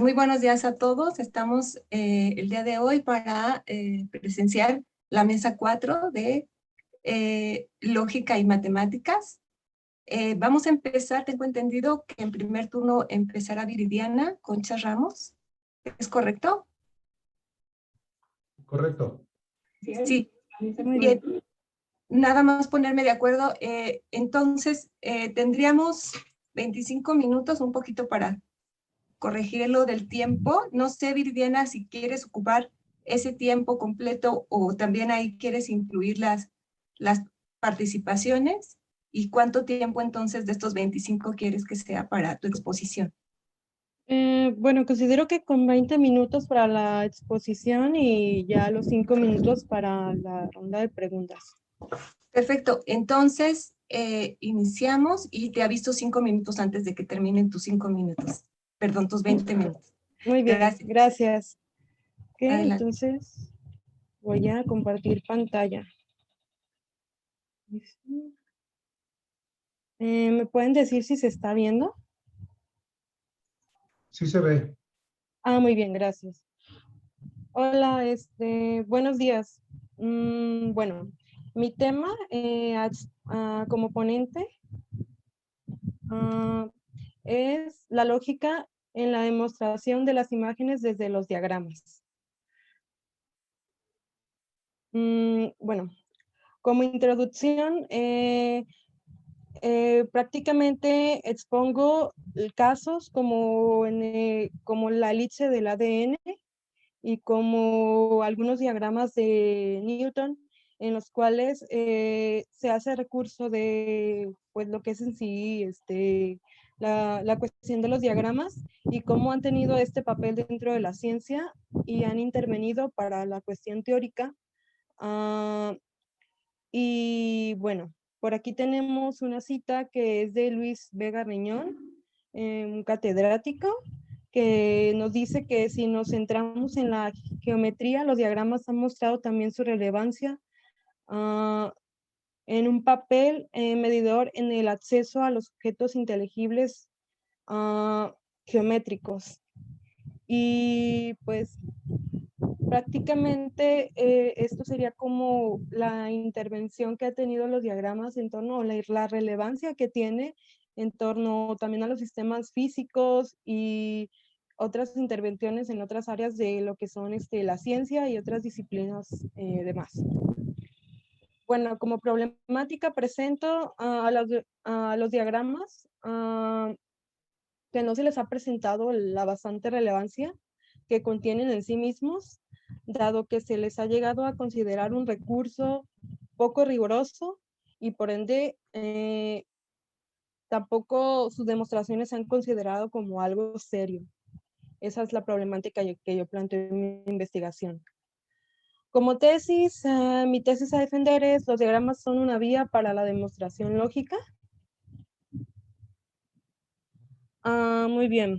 muy buenos días a todos. Estamos el día de hoy para presenciar la mesa 4 de Lógica y Matemáticas. Vamos a empezar, tengo entendido que en primer turno empezará Viridiana Concha Ramos. ¿Es correcto? Correcto. Sí. Muy bien. Nada más ponerme de acuerdo. Entonces, tendríamos 25 minutos, un poquito para corregir lo del tiempo. No sé, Viridiana, si quieres ocupar ese tiempo completo o también ahí quieres incluir las participaciones. ¿Y cuánto tiempo entonces de estos 25 quieres que sea para tu exposición? Bueno, considero que con 20 minutos para la exposición y ya los 5 minutos para la ronda de preguntas. Perfecto. Entonces, iniciamos y te aviso 5 minutos antes de que terminen tus 5 minutos. Perdón, tus 20 minutos. Muy bien, gracias. Ok, Adelante. entonces voy a compartir pantalla. ¿Me pueden decir si se está viendo? Sí se ve. Muy bien, gracias. Hola, buenos días. Bueno, mi tema como ponente es la lógica en la demostración de las imágenes desde los diagramas. Bueno, como introducción, prácticamente expongo casos como la elipse del ADN y como algunos diagramas de Newton en los cuales se hace recurso de pues lo que es en sí la cuestión de los diagramas y cómo han tenido este papel dentro de la ciencia y han intervenido para la cuestión teórica. Y bueno, por aquí tenemos una cita que es de Luis Vega Riñón, un catedrático, que nos dice que si nos centramos en la geometría, los diagramas han mostrado también su relevancia en un papel medidor en el acceso a los objetos inteligibles geométricos. Y pues prácticamente esto sería como la intervención que ha tenido los diagramas en torno a la relevancia que tiene en torno también a los sistemas físicos y otras intervenciones en otras áreas de lo que son la ciencia y otras disciplinas demás. Bueno, como problemática presento a los diagramas que no se les ha presentado la bastante relevancia que contienen en sí mismos, dado que se les ha llegado a considerar un recurso poco riguroso y por ende tampoco sus demostraciones se han considerado como algo serio. Esa es la problemática que yo planteo en mi investigación. Como tesis, mi tesis a defender es: los diagramas son una vía para la demostración lógica. Muy bien.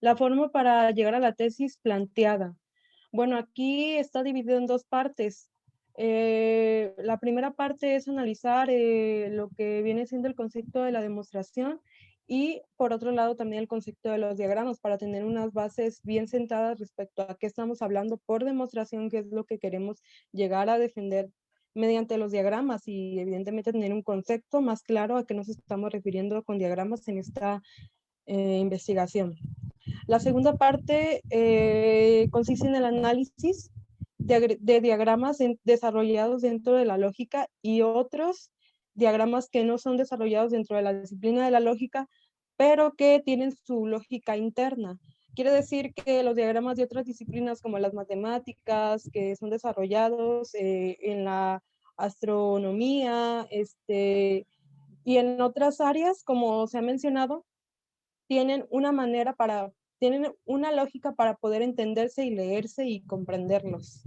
La forma para llegar a la tesis planteada. Bueno, aquí está dividido en dos partes. La primera parte es analizar lo que viene siendo el concepto de la demostración y por otro lado también el concepto de los diagramas para tener unas bases bien sentadas respecto a qué estamos hablando por demostración, qué es lo que queremos llegar a defender mediante los diagramas y evidentemente tener un concepto más claro a qué nos estamos refiriendo con diagramas en esta investigación. La segunda parte consiste en el análisis de diagramas desarrollados dentro de la lógica y otros diagramas que no son desarrollados dentro de la disciplina de la lógica, pero que tienen su lógica interna. Quiere decir que los diagramas de otras disciplinas como las matemáticas, que son desarrollados en la astronomía y en otras áreas, como se ha mencionado, tienen una lógica para poder entenderse y leerse y comprenderlos.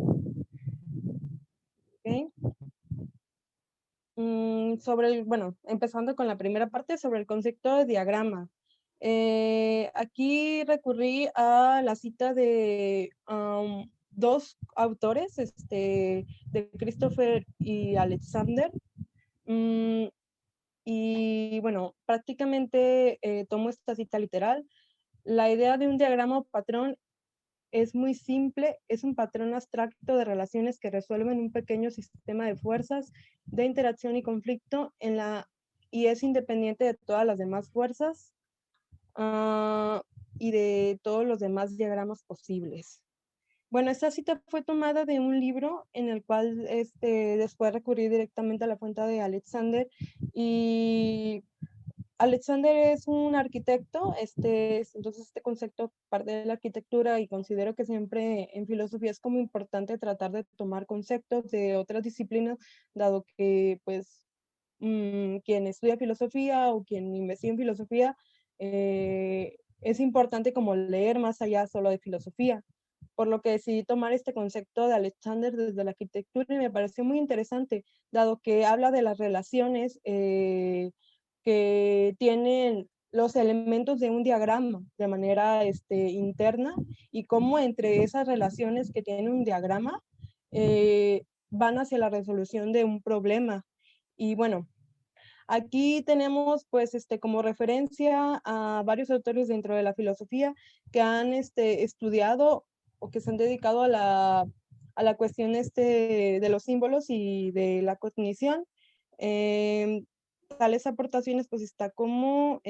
¿Okay? Empezando con la primera parte sobre el concepto de diagrama. Aquí recurrí a la cita de dos autores, de Christopher y Alexander. Y bueno, prácticamente tomo esta cita literal. La idea de un diagrama o patrón es muy simple, es un patrón abstracto de relaciones que resuelven un pequeño sistema de fuerzas, de interacción y conflicto y es independiente de todas las demás fuerzas y de todos los demás diagramas posibles. Bueno, esta cita fue tomada de un libro en el cual después recurrí directamente a la fuente de Alexander, y Alexander es un arquitecto, entonces este concepto parte de la arquitectura, y considero que siempre en filosofía es como importante tratar de tomar conceptos de otras disciplinas, dado que pues quien estudia filosofía o quien investiga en filosofía, es importante como leer más allá solo de filosofía. Por lo que decidí tomar este concepto de Alexander desde la arquitectura y me pareció muy interesante, dado que habla de las relaciones que tienen los elementos de un diagrama de manera interna, y cómo entre esas relaciones que tiene un diagrama van hacia la resolución de un problema. Y bueno, aquí tenemos pues como referencia a varios autores dentro de la filosofía que han estudiado o que se han dedicado a la cuestión de los símbolos y de la cognición. Eh, Tales aportaciones pues está como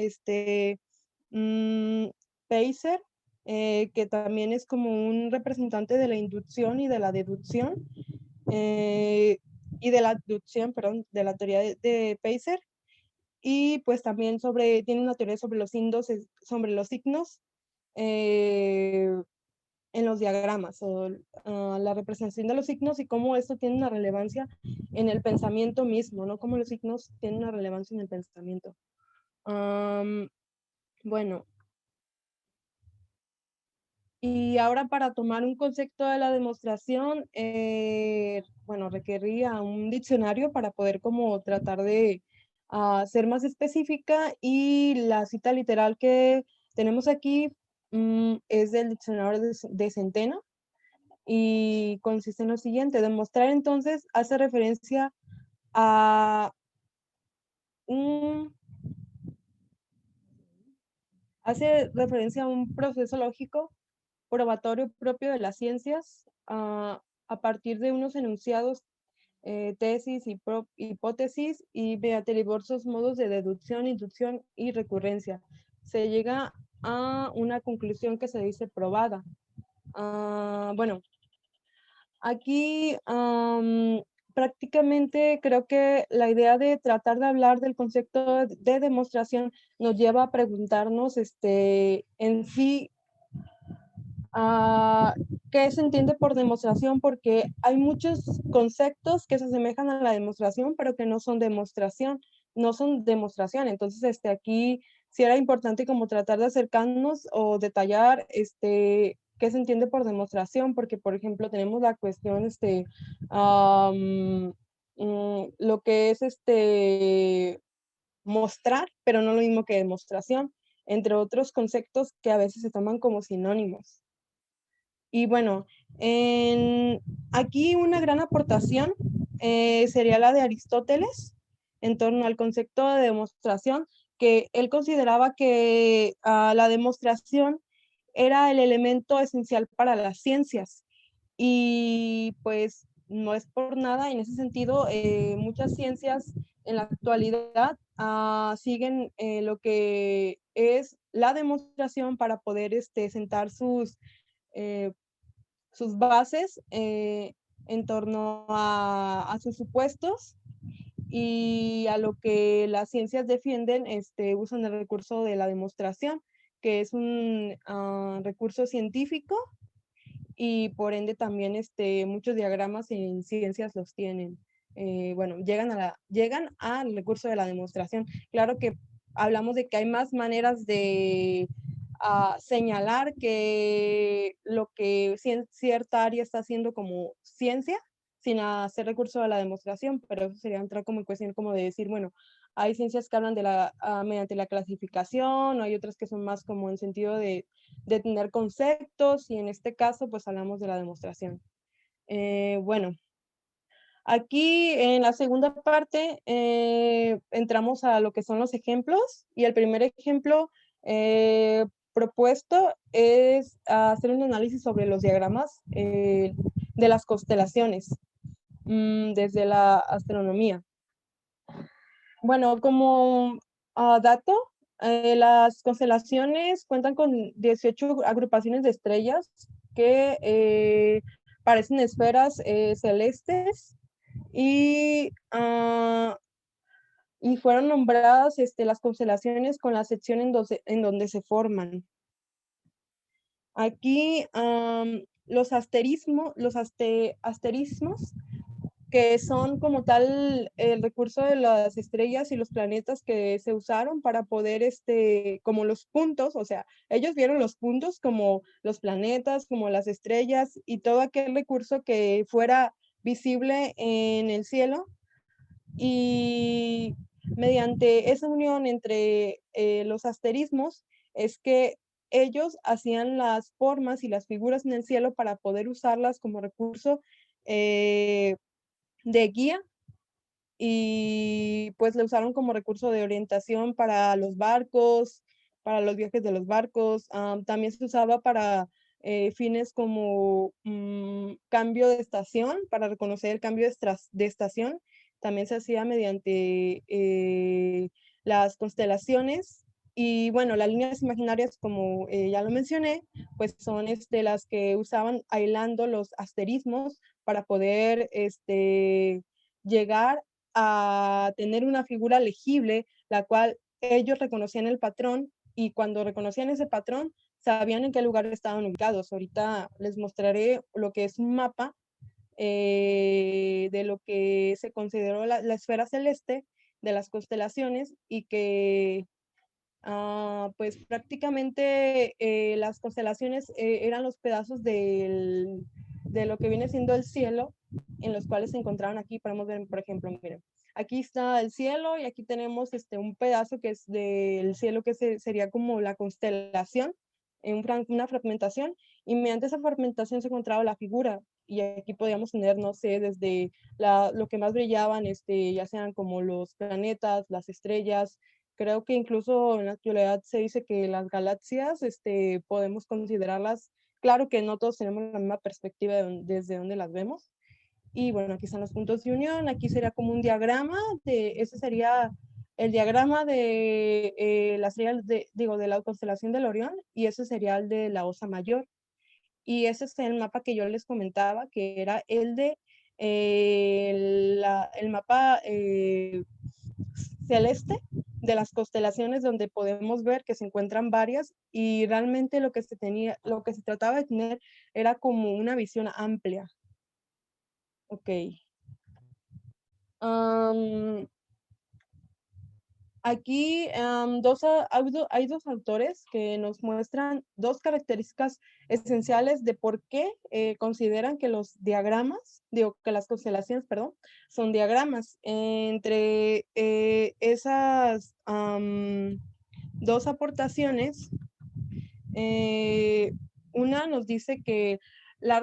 mm, Pacer, que también es como un representante de la inducción y de la deducción, y de la deducción, perdón, de la teoría de Pacer. Y pues también tiene una teoría sobre los signos eh, en los diagramas, o la representación de los signos y cómo esto tiene una relevancia en el pensamiento mismo, ¿no? Cómo los signos tienen una relevancia en el pensamiento. Bueno, y ahora para tomar un concepto de la demostración, bueno, requería un diccionario para poder como tratar de ser más específica, y la cita literal que tenemos aquí es del diccionario de Centeno y consiste en lo siguiente: demostrar entonces a un, hace referencia a un proceso lógico probatorio propio de las ciencias a partir de unos enunciados, tesis y hipótesis, y mediante diversos modos de deducción, inducción y recurrencia. Se llega a una conclusión que se dice probada. Bueno, aquí prácticamente creo que la idea de tratar de hablar del concepto de demostración nos lleva a preguntarnos en sí qué se entiende por demostración, porque hay muchos conceptos que se asemejan a la demostración, pero que no son demostración, no son demostración. Entonces, aquí sí era importante como tratar de acercarnos o detallar qué se entiende por demostración, porque, por ejemplo, tenemos la cuestión, lo que es mostrar, pero no lo mismo que demostración, entre otros conceptos que a veces se toman como sinónimos. Y bueno, aquí una gran aportación sería la de Aristóteles en torno al concepto de demostración, que él consideraba que la demostración era el elemento esencial para las ciencias. Y pues no es por nada, en ese sentido, muchas ciencias en la actualidad siguen lo que es la demostración para poder sentar eh, sus bases en torno a sus supuestos, y a lo que las ciencias defienden, usan el recurso de la demostración, que es un recurso científico, y por ende también muchos diagramas en ciencias los tienen. Bueno, llegan al recurso de la demostración. Claro que hablamos de que hay más maneras de señalar que lo que cierta área está haciendo como ciencia, sin hacer recurso a la demostración, pero eso sería entrar como en cuestión como de decir, bueno, hay ciencias que hablan de mediante la clasificación, o hay otras que son más como en sentido de tener conceptos, y en este caso pues hablamos de la demostración. Bueno, aquí en la segunda parte entramos a lo que son los ejemplos, y el primer ejemplo propuesto es hacer un análisis sobre los diagramas de las constelaciones desde la astronomía. Bueno, como dato, las constelaciones cuentan con 18 agrupaciones de estrellas que parecen esferas celestes y, y fueron nombradas las constelaciones con la sección en donde se forman. Aquí los asterismos, que son como tal el recurso de las estrellas y los planetas que se usaron para poder, como los puntos, o sea, ellos vieron los puntos como los planetas, como las estrellas y todo aquel recurso que fuera visible en el cielo. Y mediante esa unión entre los asterismos es que ellos hacían las formas y las figuras en el cielo para poder usarlas como recurso de guía, y pues lo usaron como recurso de orientación para los barcos, para los viajes de los barcos. También se usaba para fines como cambio de estación, para reconocer el cambio de estación. También se hacía mediante las constelaciones. Y bueno, las líneas imaginarias, como ya lo mencioné, pues son las que usaban aislando los asterismos para poder llegar a tener una figura legible, la cual ellos reconocían el patrón, y cuando reconocían ese patrón, sabían en qué lugar estaban ubicados. Ahorita les mostraré lo que es un mapa de lo que se consideró la esfera celeste de las constelaciones, y que pues prácticamente las constelaciones eran los pedazos de lo que viene siendo el cielo, en los cuales se encontraban aquí. Podemos ver, por ejemplo, miren, aquí está el cielo y aquí tenemos un pedazo que es del cielo, que sería como la constelación, una fragmentación, y mediante esa fragmentación se encontraba la figura. Y aquí podíamos tener, no sé, desde lo que más brillaban, ya sean como los planetas, las estrellas. Creo que incluso en la actualidad se dice que las galaxias podemos considerarlas, claro que no todos tenemos la misma perspectiva desde donde las vemos. Y bueno, aquí están los puntos de unión. Aquí sería como un diagrama, ese sería el diagrama de la estrella, de la constelación del Orión, y ese sería el de la Osa Mayor. Y ese es el mapa que yo les comentaba, que era el de el mapa celeste de las constelaciones, donde podemos ver que se encuentran varias, y realmente lo que se trataba de tener era como una visión amplia. Ok. Aquí hay dos autores que nos muestran dos características esenciales de por qué consideran que los diagramas, que las constelaciones, perdón, son diagramas. Entre esas dos aportaciones, una nos dice que la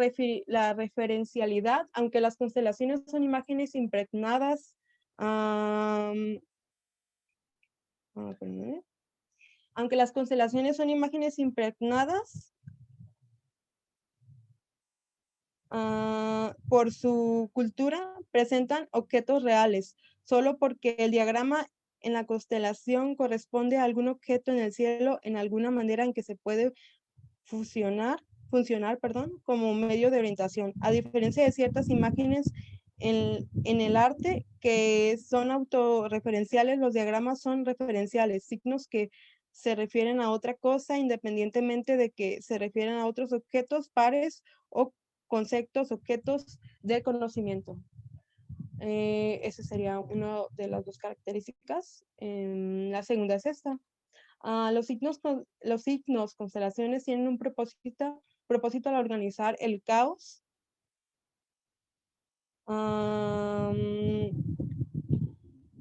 referencialidad, aunque las constelaciones son imágenes impregnadas, aunque las constelaciones son imágenes impregnadas por su cultura, presentan objetos reales, solo porque el diagrama en la constelación corresponde a algún objeto en el cielo, en alguna manera en que se puede funcionar, como medio de orientación. A diferencia de ciertas imágenes en el arte que son autorreferenciales, los diagramas son referenciales, signos que se refieren a otra cosa independientemente de que se refieren a otros objetos, pares o conceptos, objetos de conocimiento. Esa sería una de las dos características. La segunda es esta. Los signos, constelaciones, tienen un propósito al organizar el caos.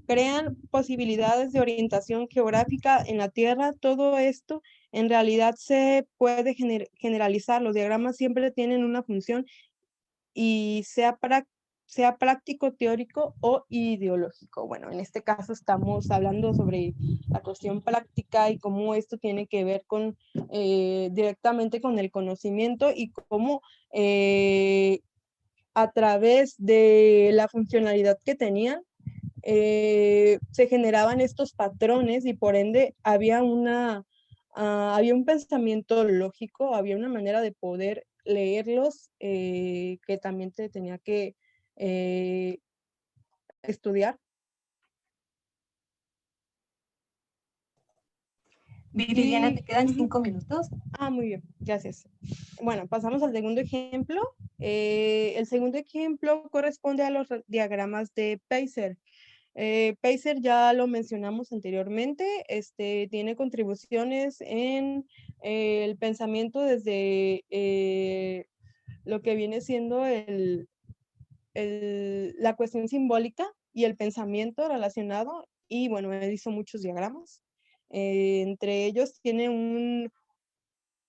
Crean posibilidades de orientación geográfica en la Tierra. Todo esto en realidad se puede generalizar. Los diagramas siempre tienen una función, y sea sea práctico, teórico o ideológico. Bueno, en este caso estamos hablando sobre la cuestión práctica y cómo esto tiene que ver con directamente con el conocimiento y cómo a través de la funcionalidad que tenían se generaban estos patrones y por ende había había un pensamiento lógico, había una manera de poder leerlos que también te tenía que estudiar. Viridiana, te quedan 5 minutos. Muy bien, gracias. Bueno, pasamos al segundo ejemplo. El segundo ejemplo corresponde a los diagramas de Peiser. Peiser ya lo mencionamos anteriormente, tiene contribuciones en el pensamiento desde lo que viene siendo la cuestión simbólica y el pensamiento relacionado, y bueno, él hizo muchos diagramas. Entre ellos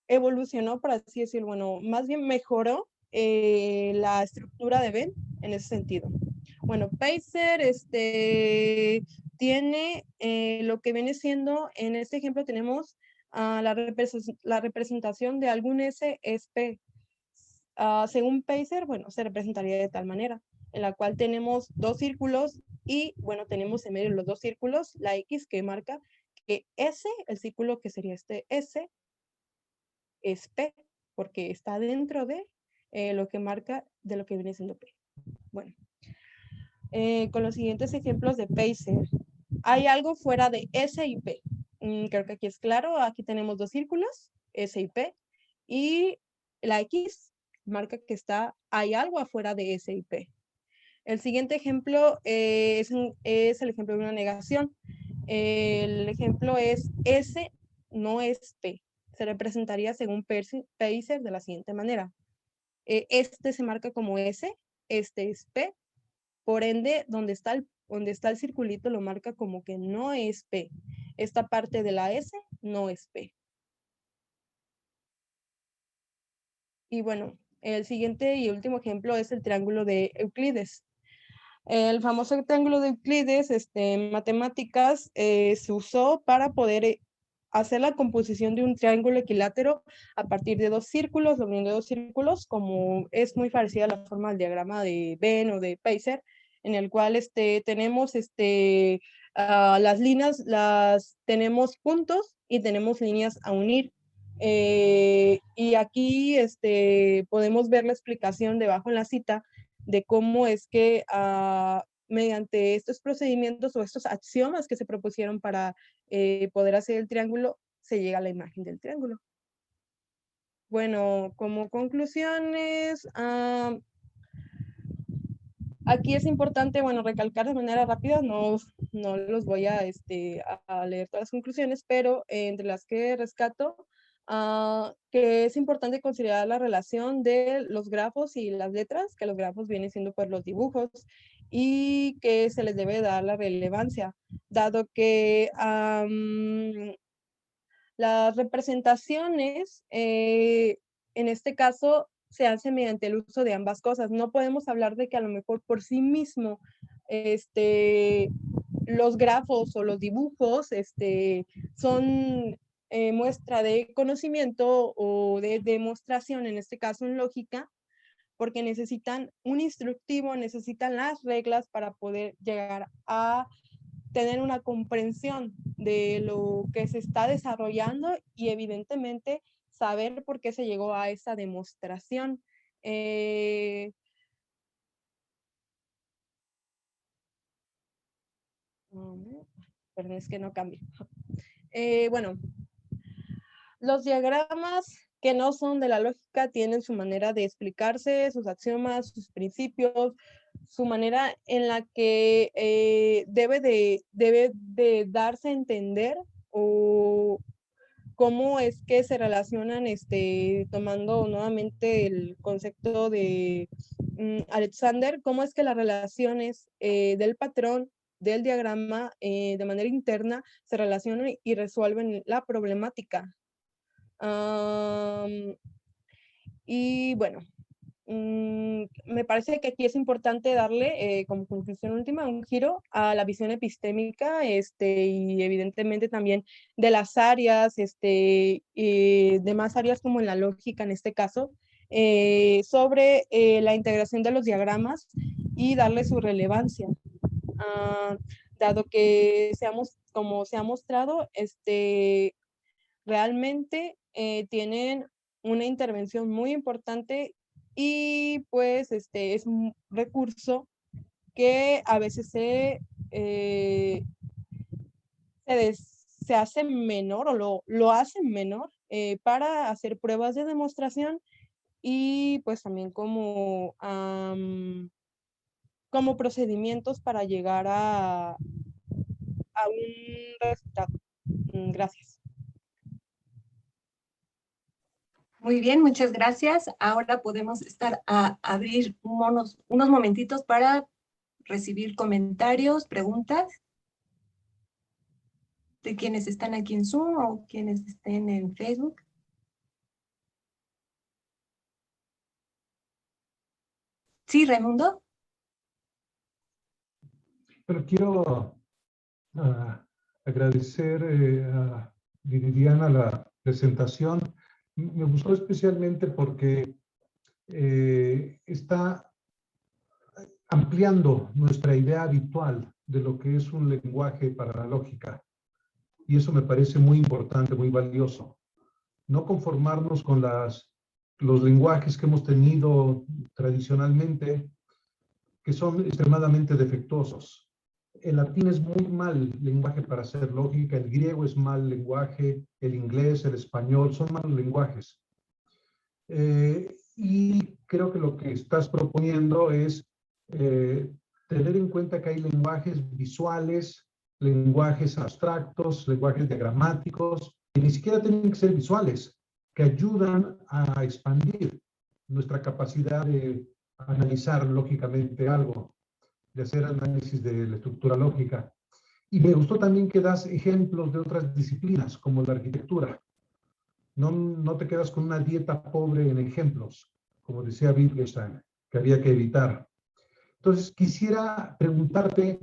evolucionó, por así decirlo, bueno, más bien mejoró la estructura de Venn en ese sentido. Bueno, Peiser tiene lo que viene siendo, en este ejemplo tenemos la representación de algún S es P. Según Peiser, bueno, se representaría de tal manera, en la cual tenemos dos círculos y, bueno, tenemos en medio de los dos círculos la X que marca que S, el círculo que sería este S, es P, porque está dentro de lo que marca de lo que viene siendo P. Bueno, con los siguientes ejemplos de Peiser, hay algo fuera de S y P. Creo que aquí es claro, aquí tenemos dos círculos, S y P, y la X marca que hay algo afuera de S y P. El siguiente ejemplo es el ejemplo de una negación. El ejemplo es S no es P. Se representaría según Peiser de la siguiente manera. Este se marca como S, este es P, por ende, donde está el circulito lo marca como que no es P. Esta parte de la S no es P. Y bueno, el siguiente y último ejemplo es el triángulo de Euclides. El famoso triángulo de Euclides, en matemáticas, se usó para poder hacer la composición de un triángulo equilátero a partir de dos círculos, la unión de dos círculos, como es muy parecida a la forma del diagrama de Venn o de Peiser, en el cual tenemos las líneas, tenemos puntos y tenemos líneas a unir. Y aquí podemos ver la explicación debajo en la cita de cómo es que mediante estos procedimientos o estos axiomas que se propusieron para poder hacer el triángulo, se llega a la imagen del triángulo. Bueno, como conclusiones, aquí es importante, bueno, recalcar de manera rápida, no los voy a leer todas las conclusiones, pero entre las que rescato, que es importante considerar la relación de los grafos y las letras, que los grafos vienen siendo pues los dibujos, y que se les debe dar la relevancia, dado que las representaciones, en este caso, se hacen mediante el uso de ambas cosas. No podemos hablar de que a lo mejor por sí mismo los grafos o los dibujos son muestra de conocimiento o de demostración, en este caso en lógica, porque necesitan un instructivo, necesitan las reglas para poder llegar a tener una comprensión de lo que se está desarrollando y evidentemente saber por qué se llegó a esa demostración. Perdón, es que no cambia. Bueno, los diagramas que no son de la lógica tienen su manera de explicarse, sus axiomas, sus principios, su manera en la que debe de darse a entender o cómo es que se relacionan, tomando nuevamente el concepto de Alexander, cómo es que las relaciones del patrón del diagrama de manera interna se relacionan y resuelven la problemática. Y bueno, me parece que aquí es importante darle, como conclusión última, un giro a la visión epistémica, y evidentemente también de las áreas, y demás áreas como en la lógica en este caso, sobre la integración de los diagramas y darle su relevancia. Ah, dado que como se ha mostrado, realmente tienen una intervención muy importante y pues es un recurso que a veces se hace menor o lo hacen menor para hacer pruebas de demostración y pues también como procedimientos para llegar a un resultado. Gracias. Muy bien, muchas gracias. Ahora podemos abrir unos momentitos para recibir comentarios, preguntas de quienes están aquí en Zoom o quienes estén en Facebook. Sí, Raimundo. Pero quiero agradecer a Viridiana la presentación. Me gustó especialmente porque está ampliando nuestra idea habitual de lo que es un lenguaje para la lógica. Y eso me parece muy importante, muy valioso. No conformarnos con los lenguajes que hemos tenido tradicionalmente, que son extremadamente defectuosos. El latín es muy mal lenguaje para hacer lógica, el griego es mal lenguaje, el inglés, el español, son malos lenguajes. Y creo que lo que estás proponiendo es tener en cuenta que hay lenguajes visuales, lenguajes abstractos, lenguajes diagramáticos, que ni siquiera tienen que ser visuales, que ayudan a expandir nuestra capacidad de analizar lógicamente algo, de hacer análisis de la estructura lógica. Y me gustó también que das ejemplos de otras disciplinas, como la arquitectura. No te quedas con una dieta pobre en ejemplos, como decía Wittgenstein, que había que evitar. Entonces, quisiera preguntarte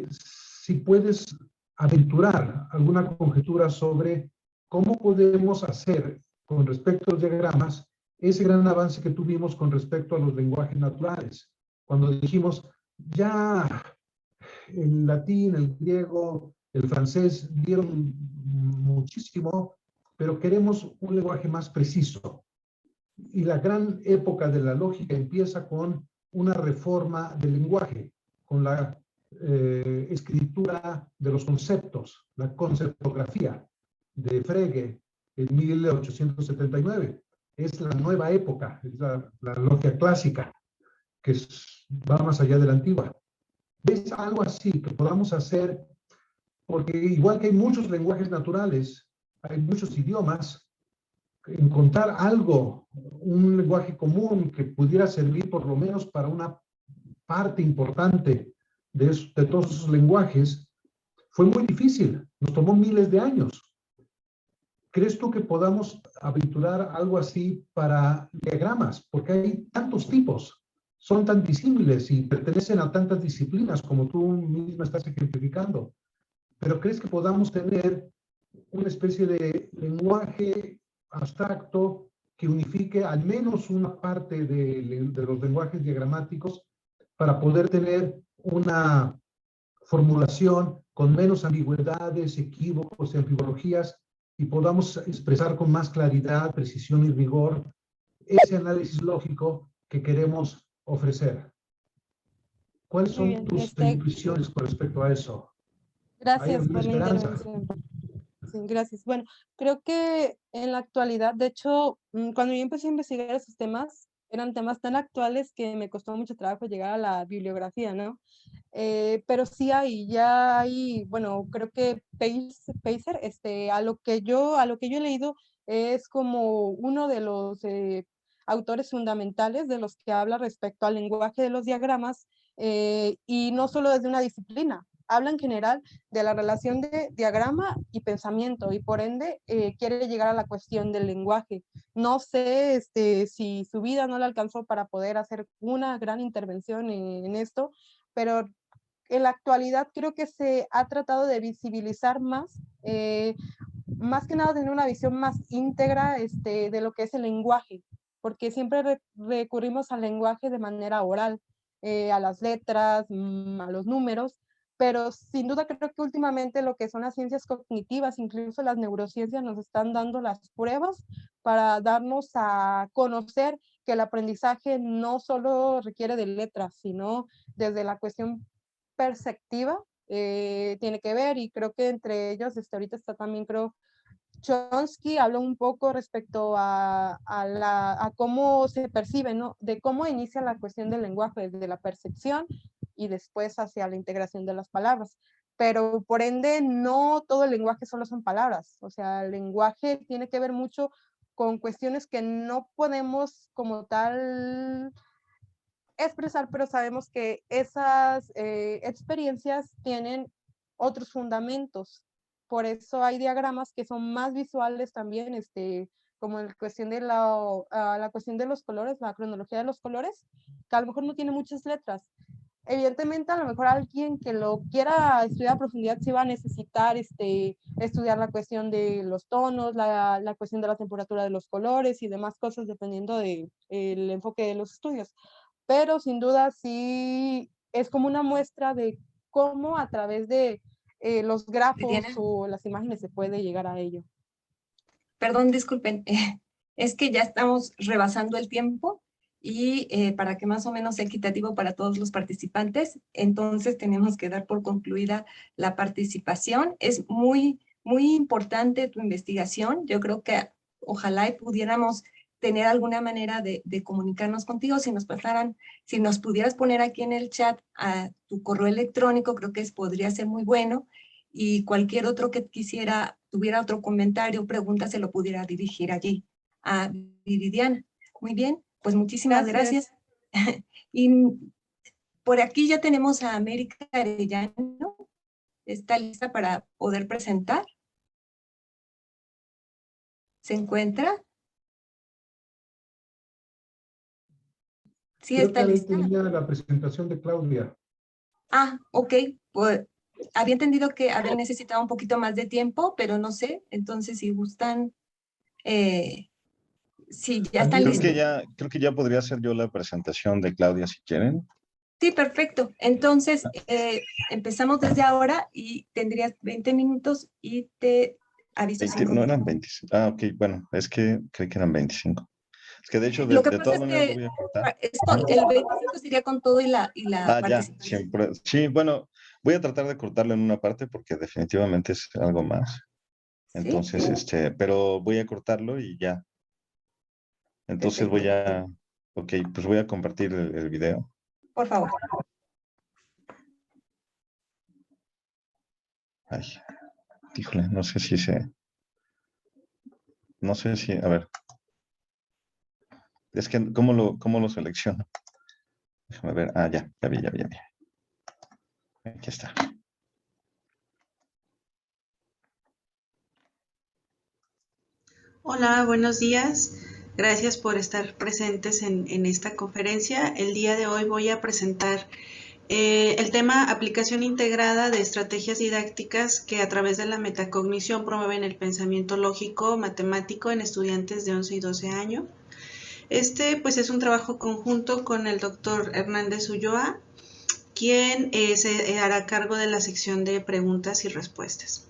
si puedes aventurar alguna conjetura sobre cómo podemos hacer con respecto a los diagramas ese gran avance que tuvimos con respecto a los lenguajes naturales. Cuando dijimos, ya el latín, el griego, el francés dieron muchísimo, pero queremos un lenguaje más preciso. Y la gran época de la lógica empieza con una reforma del lenguaje, con la escritura de los conceptos, la conceptografía de Frege en 1879. Es la nueva época, es la lógica clásica, que va más allá de la antigua. ¿Ves algo así que podamos hacer? Porque igual que hay muchos lenguajes naturales, hay muchos idiomas, encontrar algo, un lenguaje común que pudiera servir por lo menos para una parte importante de todos esos lenguajes, fue muy difícil, nos tomó miles de años. ¿Crees tú que podamos aventurar algo así para diagramas? Porque hay tantos tipos, son tan disímiles y pertenecen a tantas disciplinas como tú misma estás ejemplificando. Pero ¿crees que podamos tener una especie de lenguaje abstracto que unifique al menos una parte de los lenguajes diagramáticos para poder tener una formulación con menos ambigüedades, equívocos y ambivologías y podamos expresar con más claridad, precisión y rigor ese análisis lógico que queremos ofrecer? ¿Cuáles son tus intuiciones con respecto a eso? Gracias por la intervención. Sí, gracias. Bueno, creo que en la actualidad, de hecho, cuando yo empecé a investigar esos temas, eran temas tan actuales que me costó mucho trabajo llegar a la bibliografía, ¿no? Pero sí ya hay, bueno, creo que Pacer, a lo que yo he leído es como uno de los autores fundamentales de los que habla respecto al lenguaje de los diagramas, y no solo desde una disciplina, habla en general de la relación de diagrama y pensamiento y por ende quiere llegar a la cuestión del lenguaje. No sé si su vida no le alcanzó para poder hacer una gran intervención en esto, pero en la actualidad creo que se ha tratado de visibilizar más que nada tener una visión más íntegra de lo que es el lenguaje, porque siempre recurrimos al lenguaje de manera oral, a las letras, a los números, pero sin duda creo que últimamente lo que son las ciencias cognitivas, incluso las neurociencias, nos están dando las pruebas para darnos a conocer que el aprendizaje no solo requiere de letras, sino desde la cuestión perceptiva, tiene que ver, y creo que entre ellos ahorita está también, creo, Chomsky habló un poco respecto a cómo se percibe, ¿no? De cómo inicia la cuestión del lenguaje, desde la percepción y después hacia la integración de las palabras. Pero por ende, no todo el lenguaje solo son palabras. O sea, el lenguaje tiene que ver mucho con cuestiones que no podemos como tal expresar, pero sabemos que esas experiencias tienen otros fundamentos. Por eso hay diagramas que son más visuales también, como la cuestión de la cuestión de los colores, la cronología de los colores, que a lo mejor no tiene muchas letras. Evidentemente, a lo mejor alguien que lo quiera estudiar a profundidad sí va a necesitar estudiar la cuestión de los tonos, la cuestión de la temperatura de los colores y demás cosas, dependiendo del enfoque de los estudios. Pero sin duda sí es como una muestra de cómo a través de los grafos Viviana, o las imágenes se puede llegar a ello. perdón, disculpen, es que ya estamos rebasando el tiempo y para que más o menos sea equitativo para todos los participantes, entonces tenemos que dar por concluida la participación. Es muy, muy importante tu investigación. Yo creo que ojalá y pudiéramos tener alguna manera de comunicarnos contigo, si nos pudieras poner aquí en el chat a tu correo electrónico, creo que podría ser muy bueno, y cualquier otro que tuviera otro comentario o pregunta, se lo pudiera dirigir allí a Viridiana. Muy bien, pues muchísimas gracias. Y por aquí ya tenemos a América Arellano. ¿Está lista para poder presentar? ¿Se encuentra? Sí, Creo está que ahí lista. tenía la presentación de Claudia. Ah, ok. Pues había entendido que había necesitado un poquito más de tiempo, pero no sé. Entonces, si gustan, si ya están También, listos. Creo que ya podría hacer yo la presentación de Claudia si quieren. Sí, perfecto. Entonces, empezamos desde ahora y tendrías 20 minutos y te aviso. 20, no eran 20. Ah, ok, bueno, es que creí que eran 25. Es que de hecho, Lo que de pasa todas es maneras lo que voy a cortar. el 25 sería con todo y la Ah, ya, participación. siempre. Sí, bueno, voy a tratar de cortarlo en una parte porque definitivamente es algo más. ¿Sí? Entonces, pero voy a cortarlo y ya. Entonces Perfecto. ok, pues voy a compartir el video. Por favor. Ay, híjole, no sé si, a ver, es que, cómo lo selecciono? Déjame ver, ya vi. Aquí está. Hola, buenos días. Gracias por estar presentes en esta conferencia. El día de hoy voy a presentar el tema aplicación integrada de estrategias didácticas que a través de la metacognición promueven el pensamiento lógico matemático en estudiantes de 11 y 12 años. Pues es un trabajo conjunto con el doctor Hernández Ulloa, quien se hará cargo de la sección de preguntas y respuestas.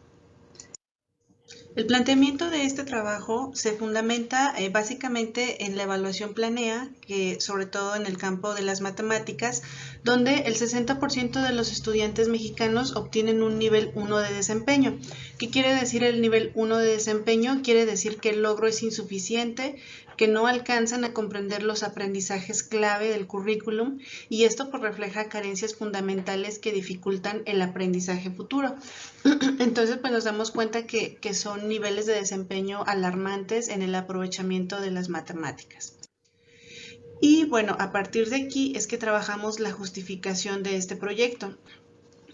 El planteamiento de este trabajo se fundamenta básicamente en la evaluación planea, que sobre todo en el campo de las matemáticas, donde el 60% de los estudiantes mexicanos obtienen un nivel 1 de desempeño. ¿Qué quiere decir el nivel 1 de desempeño? Quiere decir que el logro es insuficiente, que no alcanzan a comprender los aprendizajes clave del currículum y esto pues refleja carencias fundamentales que dificultan el aprendizaje futuro. Entonces pues nos damos cuenta que son niveles de desempeño alarmantes en el aprovechamiento de las matemáticas. Y bueno, a partir de aquí es que trabajamos la justificación de este proyecto.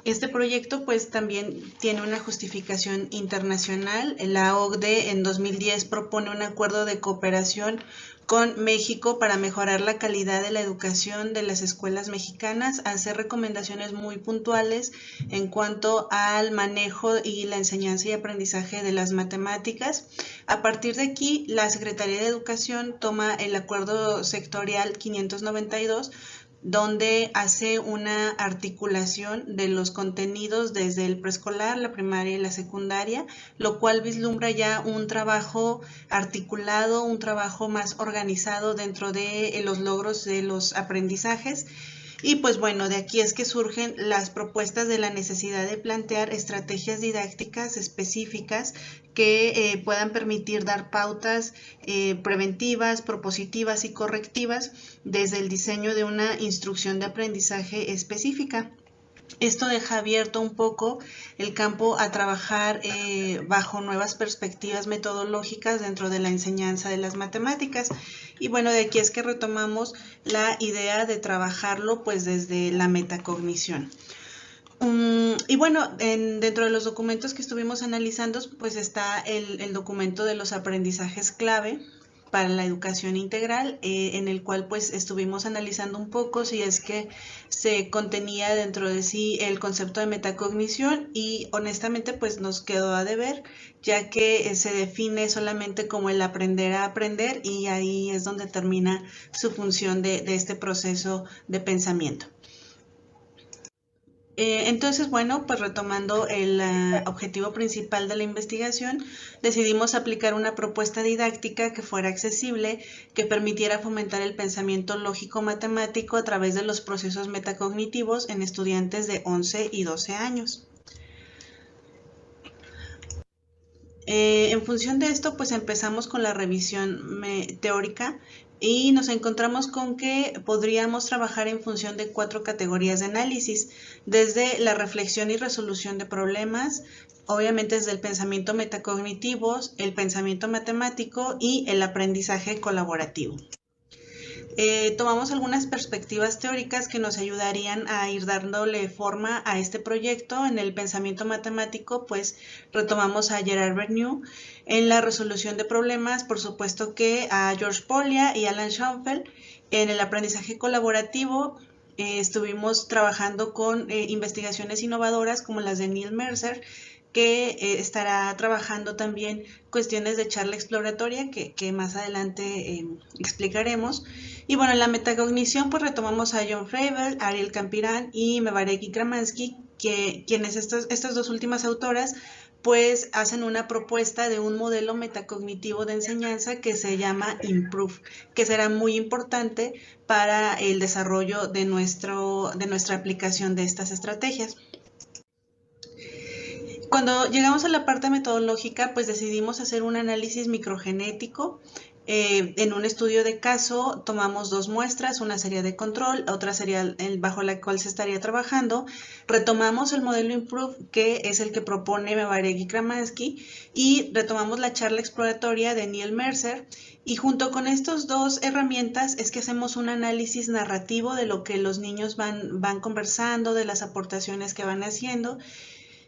Este proyecto pues también tiene una justificación internacional. La OCDE en 2010 propone un acuerdo de cooperación con México para mejorar la calidad de la educación de las escuelas mexicanas, hacer recomendaciones muy puntuales en cuanto al manejo y la enseñanza y aprendizaje de las matemáticas. A partir de aquí, la Secretaría de Educación toma el acuerdo sectorial 592, donde hace una articulación de los contenidos desde el preescolar, la primaria y la secundaria, lo cual vislumbra ya un trabajo articulado, un trabajo más organizado dentro de los logros de los aprendizajes. Y pues bueno, de aquí es que surgen las propuestas de la necesidad de plantear estrategias didácticas específicas que puedan permitir dar pautas preventivas, propositivas y correctivas desde el diseño de una instrucción de aprendizaje específica. Esto deja abierto un poco el campo a trabajar bajo nuevas perspectivas metodológicas dentro de la enseñanza de las matemáticas. Y bueno, de aquí es que retomamos la idea de trabajarlo pues desde la metacognición. Y bueno, dentro de los documentos que estuvimos analizando, pues está el documento de los aprendizajes clave para la educación integral, en el cual pues estuvimos analizando un poco si es que se contenía dentro de sí el concepto de metacognición, y honestamente pues nos quedó a deber, ya que se define solamente como el aprender a aprender, y ahí es donde termina su función de este proceso de pensamiento. Entonces, bueno, pues retomando el objetivo principal de la investigación, decidimos aplicar una propuesta didáctica que fuera accesible, que permitiera fomentar el pensamiento lógico-matemático a través de los procesos metacognitivos en estudiantes de 11 y 12 años. En función de esto, pues empezamos con la revisión teórica y nos encontramos con que podríamos trabajar en función de 4 categorías de análisis, desde la reflexión y resolución de problemas, obviamente desde el pensamiento metacognitivo, el pensamiento matemático y el aprendizaje colaborativo. Tomamos algunas perspectivas teóricas que nos ayudarían a ir dándole forma a este proyecto. En el pensamiento matemático, pues retomamos a Gerard Vergniaud. En la resolución de problemas, por supuesto que a George Polya y Alan Schoenfeld. En el aprendizaje colaborativo, estuvimos trabajando con investigaciones innovadoras como las de Neil Mercer, que estará trabajando también cuestiones de charla exploratoria que más adelante explicaremos. Y bueno, en la metacognición pues retomamos a John Froebel, Ariel Campirán y Mebarek Ikramansky, quienes estas dos últimas autoras pues hacen una propuesta de un modelo metacognitivo de enseñanza que se llama Improve, que será muy importante para el desarrollo de nuestra aplicación de estas estrategias. Cuando llegamos a la parte metodológica, pues decidimos hacer un análisis microgenético. En un estudio de caso tomamos 2 muestras, una sería de control, otra sería bajo la cual se estaría trabajando. Retomamos el modelo Improve, que es el que propone Mebarek y Ikramansky, y retomamos la charla exploratoria de Neil Mercer. Y junto con estas 2 herramientas es que hacemos un análisis narrativo de lo que los niños van conversando, de las aportaciones que van haciendo.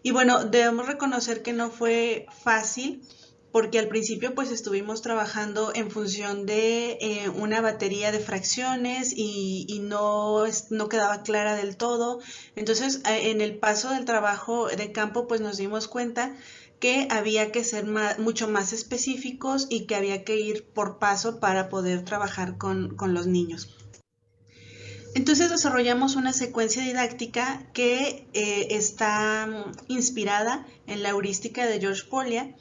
Y bueno, debemos reconocer que no fue fácil, porque al principio pues estuvimos trabajando en función de una batería de fracciones y no quedaba clara del todo. Entonces, en el paso del trabajo de campo pues nos dimos cuenta que había que ser mucho más específicos y que había que ir por paso para poder trabajar con los niños. Entonces desarrollamos una secuencia didáctica que está inspirada en la heurística de George Polya,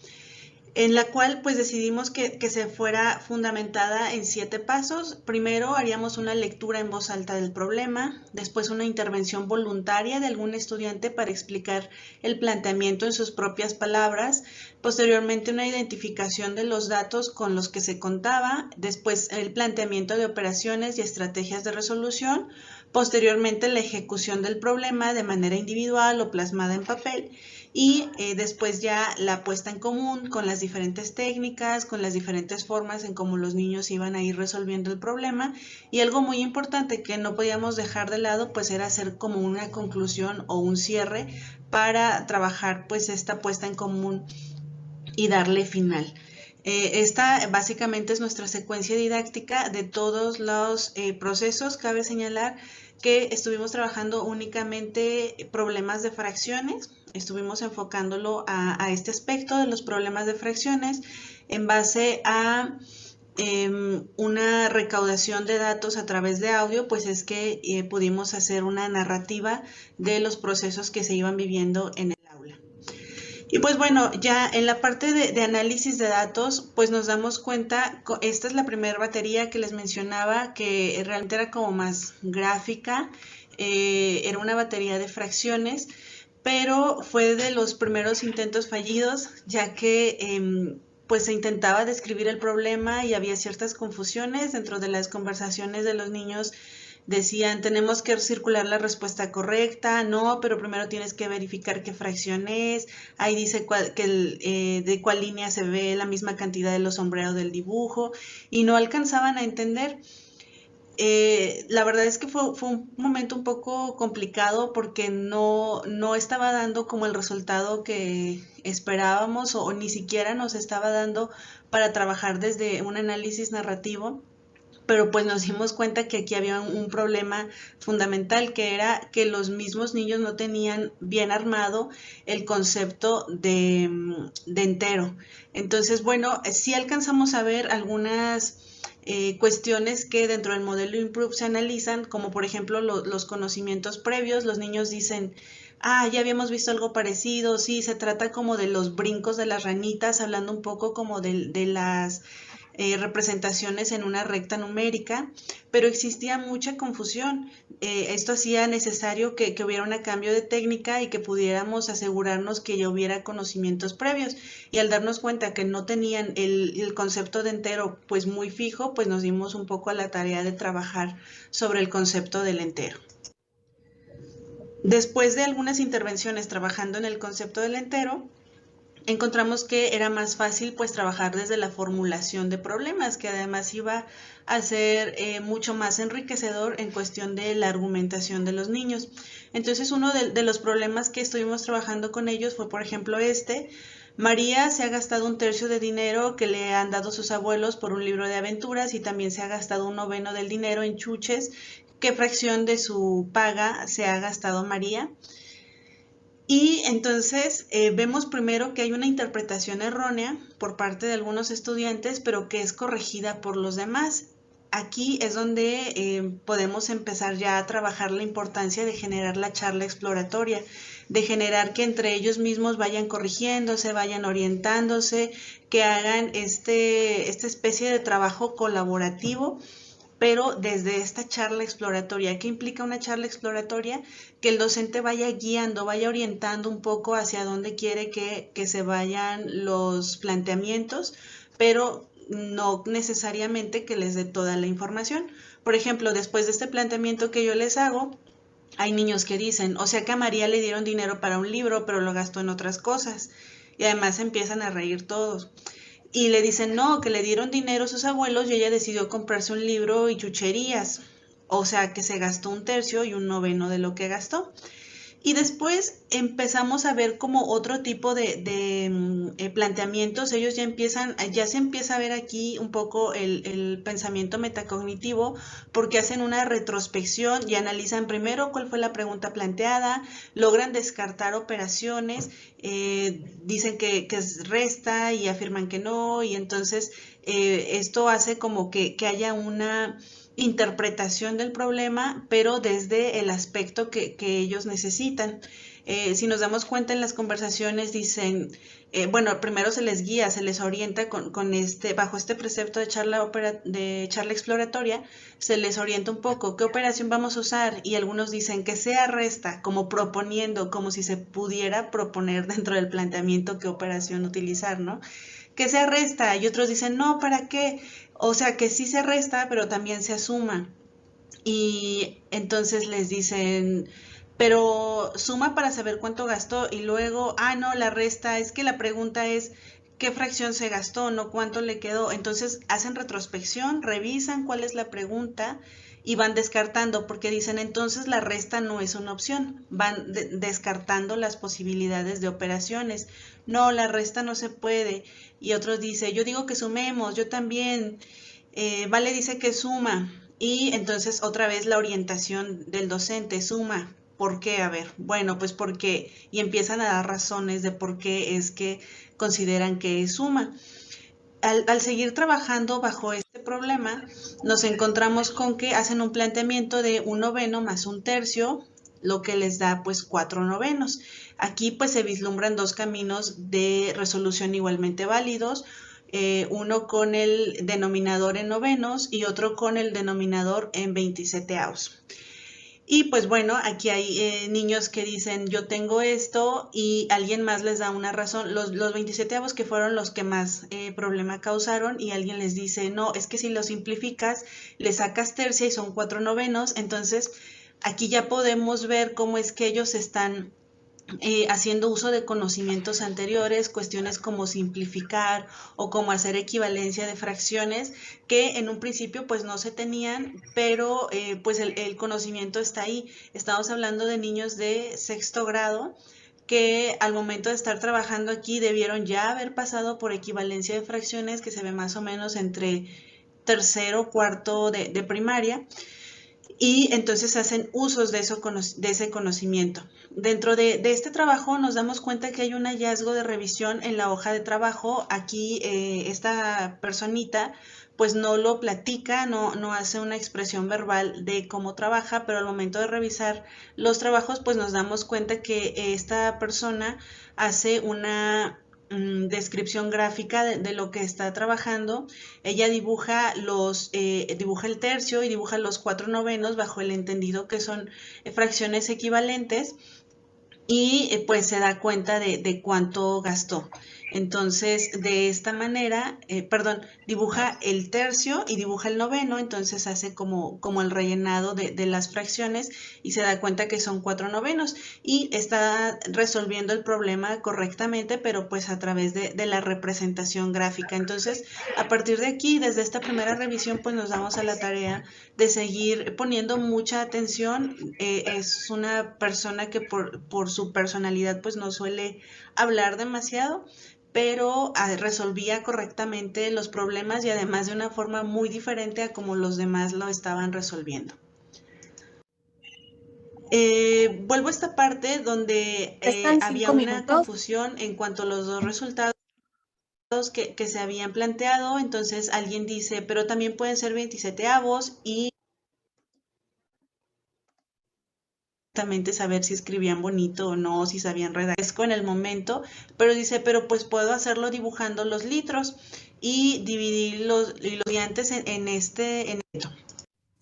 en la cual pues decidimos que se fuera fundamentada en 7 pasos. Primero haríamos una lectura en voz alta del problema, después una intervención voluntaria de algún estudiante para explicar el planteamiento en sus propias palabras, posteriormente una identificación de los datos con los que se contaba, después el planteamiento de operaciones y estrategias de resolución, posteriormente la ejecución del problema de manera individual o plasmada en papel, y después ya la puesta en común con las las diferentes técnicas, con las diferentes formas en cómo los niños iban a ir resolviendo el problema. Y algo muy importante que no podíamos dejar de lado, pues era hacer como una conclusión o un cierre para trabajar pues esta puesta en común y darle final. Esta básicamente es nuestra secuencia didáctica de todos los procesos. Cabe señalar que estuvimos trabajando únicamente problemas de fracciones, estuvimos enfocándolo a este aspecto de los problemas de fracciones en base a una recaudación de datos a través de audio, pues es que pudimos hacer una narrativa de los procesos que se iban viviendo en el aula. Y pues bueno, ya en la parte de análisis de datos, pues nos damos cuenta, esta es la primera batería que les mencionaba, que realmente era como más gráfica, era una batería de fracciones, pero fue de los primeros intentos fallidos, ya que pues se intentaba describir el problema y había ciertas confusiones dentro de las conversaciones de los niños. Decían, tenemos que circular la respuesta correcta, no, pero primero tienes que verificar qué fracción es, ahí dice de cuál línea se ve la misma cantidad de los sombreros del dibujo, y no alcanzaban a entender. La verdad es que fue un momento un poco complicado porque no estaba dando como el resultado que esperábamos o ni siquiera nos estaba dando para trabajar desde un análisis narrativo. Pero pues nos dimos cuenta que aquí había un problema fundamental, que era que los mismos niños no tenían bien armado el concepto de entero. Entonces, bueno, sí alcanzamos a ver algunas cuestiones que dentro del modelo Improve se analizan, como por ejemplo los conocimientos previos. Los niños dicen, ya habíamos visto algo parecido, sí, se trata como de los brincos de las ranitas, hablando un poco como de las representaciones en una recta numérica, pero existía mucha confusión. Esto hacía necesario que hubiera un cambio de técnica y que pudiéramos asegurarnos que ya hubiera conocimientos previos. Y al darnos cuenta que no tenían el concepto de entero pues muy fijo, pues nos dimos un poco a la tarea de trabajar sobre el concepto del entero. Después de algunas intervenciones trabajando en el concepto del entero, encontramos que era más fácil pues trabajar desde la formulación de problemas, que además iba a ser mucho más enriquecedor en cuestión de la argumentación de los niños. Entonces uno de los problemas que estuvimos trabajando con ellos fue por ejemplo María se ha gastado 1/3 de dinero que le han dado sus abuelos por un libro de aventuras y también se ha gastado 1/9 del dinero en chuches. ¿Qué fracción de su paga se ha gastado María? Y entonces vemos primero que hay una interpretación errónea por parte de algunos estudiantes, pero que es corregida por los demás. Aquí es donde podemos empezar ya a trabajar la importancia de generar la charla exploratoria, de generar que entre ellos mismos vayan corrigiéndose, vayan orientándose, que hagan esta especie de trabajo colaborativo, pero desde esta charla exploratoria. ¿Qué implica una charla exploratoria? Que el docente vaya guiando, vaya orientando un poco hacia dónde quiere que se vayan los planteamientos, pero no necesariamente que les dé toda la información. Por ejemplo, después de este planteamiento que yo les hago, hay niños que dicen, o sea que a María le dieron dinero para un libro, pero lo gastó en otras cosas. Y además empiezan a reír todos. Y le dicen, no, que le dieron dinero a sus abuelos y ella decidió comprarse un libro y chucherías. O sea, que se gastó 1/3 y 1/9 de lo que gastó. Y después empezamos a ver como otro tipo de planteamientos. Ellos ya se empieza a ver aquí un poco el pensamiento metacognitivo, porque hacen una retrospección y analizan primero cuál fue la pregunta planteada, logran descartar operaciones, dicen que es resta y afirman que no, y entonces esto hace como que haya una interpretación del problema, pero desde el aspecto que ellos necesitan. Si nos damos cuenta en las conversaciones dicen, bueno, primero se les guía, se les orienta bajo este precepto de charla exploratoria, se les orienta un poco qué operación vamos a usar, y algunos dicen que sea resta, como proponiendo, como si se pudiera proponer dentro del planteamiento qué operación utilizar, ¿no? Que se resta, y otros dicen, no, ¿para qué? O sea, que sí se resta, pero también se asuma. Y entonces les dicen, pero suma para saber cuánto gastó, y luego, no, la resta, es que la pregunta es, qué fracción se gastó, no cuánto le quedó. Entonces hacen retrospección, revisan cuál es la pregunta y van descartando, porque dicen entonces la resta no es una opción, van descartando las posibilidades de operaciones. No, la resta no se puede. Y otros dicen, yo digo que sumemos, yo también. Vale dice que suma. Y entonces otra vez la orientación del docente, suma. ¿Por qué? A ver, bueno, pues porque, y empiezan a dar razones de por qué es que consideran que es suma. Al seguir trabajando bajo este problema, nos encontramos con que hacen un planteamiento de 1/9 más 1/3, lo que les da pues 4/9. Aquí pues se vislumbran dos caminos de resolución igualmente válidos, uno con el denominador en novenos y otro con el denominador en 27avos. Y pues bueno, aquí hay niños que dicen yo tengo esto y alguien más les da una razón. Los 27avos que fueron los que más problema causaron y alguien les dice no, es que si lo simplificas le sacas tercia y son 4/9. Entonces aquí ya podemos ver cómo es que ellos están haciendo uso de conocimientos anteriores, cuestiones como simplificar o como hacer equivalencia de fracciones que en un principio pues no se tenían, pero pues el conocimiento está ahí. Estamos hablando de niños de 6º grado que al momento de estar trabajando aquí debieron ya haber pasado por equivalencia de fracciones que se ve más o menos entre 3º, 4º de primaria. Y entonces hacen usos de ese conocimiento. Dentro de este trabajo nos damos cuenta que hay un hallazgo de revisión en la hoja de trabajo. Aquí esta personita pues no lo platica, no hace una expresión verbal de cómo trabaja, pero al momento de revisar los trabajos pues nos damos cuenta que esta persona hace una descripción gráfica de lo que está trabajando. Ella dibuja dibuja el tercio y dibuja los 4/9 bajo el entendido que son fracciones equivalentes y pues se da cuenta de cuánto gastó. Entonces, de esta manera, dibuja el tercio y dibuja el noveno, entonces hace como el rellenado de las fracciones y se da cuenta que son 4/9 y está resolviendo el problema correctamente, pero pues a través de la representación gráfica. Entonces, a partir de aquí, desde esta primera revisión, pues nos damos a la tarea de seguir poniendo mucha atención. Es una persona que por su personalidad pues no suele hablar demasiado, pero resolvía correctamente los problemas y además de una forma muy diferente a como los demás lo estaban resolviendo. Vuelvo a esta parte donde había una confusión en cuanto a los dos resultados que se habían planteado. Entonces alguien dice, pero también pueden ser 27avos y saber si escribían bonito o no, si sabían redactar en el momento, pero dice, pero pues puedo hacerlo dibujando los litros y dividir los estudiantes en este.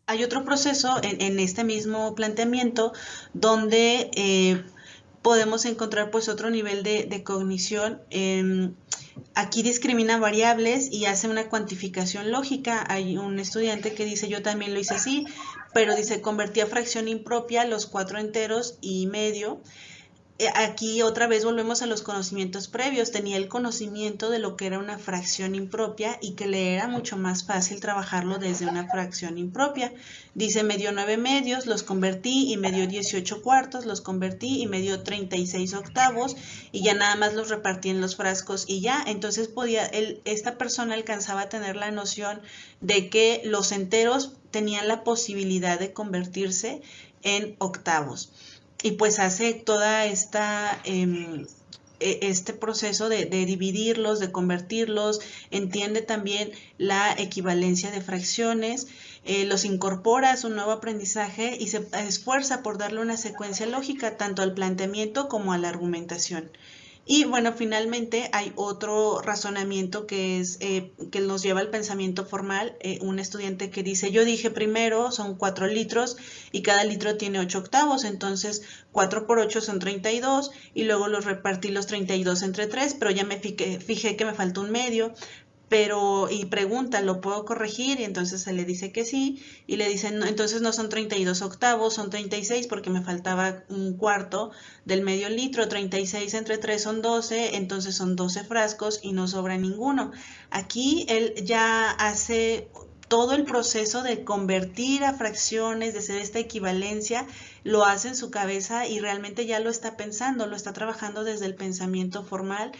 Hay otro proceso en este mismo planteamiento donde podemos encontrar pues otro nivel de cognición. Aquí discrimina variables y hace una cuantificación lógica. Hay un estudiante que dice, yo también lo hice así, pero dice, convertí a fracción impropia los 4 enteros y medio. Aquí otra vez volvemos a los conocimientos previos. Tenía el conocimiento de lo que era una fracción impropia y que le era mucho más fácil trabajarlo desde una fracción impropia. Dice, me dio 9 medios, los convertí y me dio 18 cuartos, los convertí y me dio 36 octavos y ya nada más los repartí en los frascos y ya. Entonces esta persona alcanzaba a tener la noción de que los enteros tenían la posibilidad de convertirse en octavos. Y pues hace toda este proceso de dividirlos, de convertirlos, entiende también la equivalencia de fracciones, los incorpora a su nuevo aprendizaje y se esfuerza por darle una secuencia lógica tanto al planteamiento como a la argumentación. Y bueno, finalmente hay otro razonamiento que es que nos lleva al pensamiento formal. Un estudiante que dice, yo dije primero son 4 litros y cada litro tiene 8 octavos, entonces 4 por 8 son 32 y luego los repartí los 32 entre 3, pero ya me fijé que me faltó un medio. y pregunta, ¿lo puedo corregir? Y entonces se le dice que sí, y le dicen, no, entonces no son 32 octavos, son 36 porque me faltaba un cuarto del medio litro, 36 entre 3 son 12, entonces son 12 frascos y no sobra ninguno. Aquí él ya hace todo el proceso de convertir a fracciones, de hacer esta equivalencia, lo hace en su cabeza y realmente ya lo está pensando, lo está trabajando desde el pensamiento formal,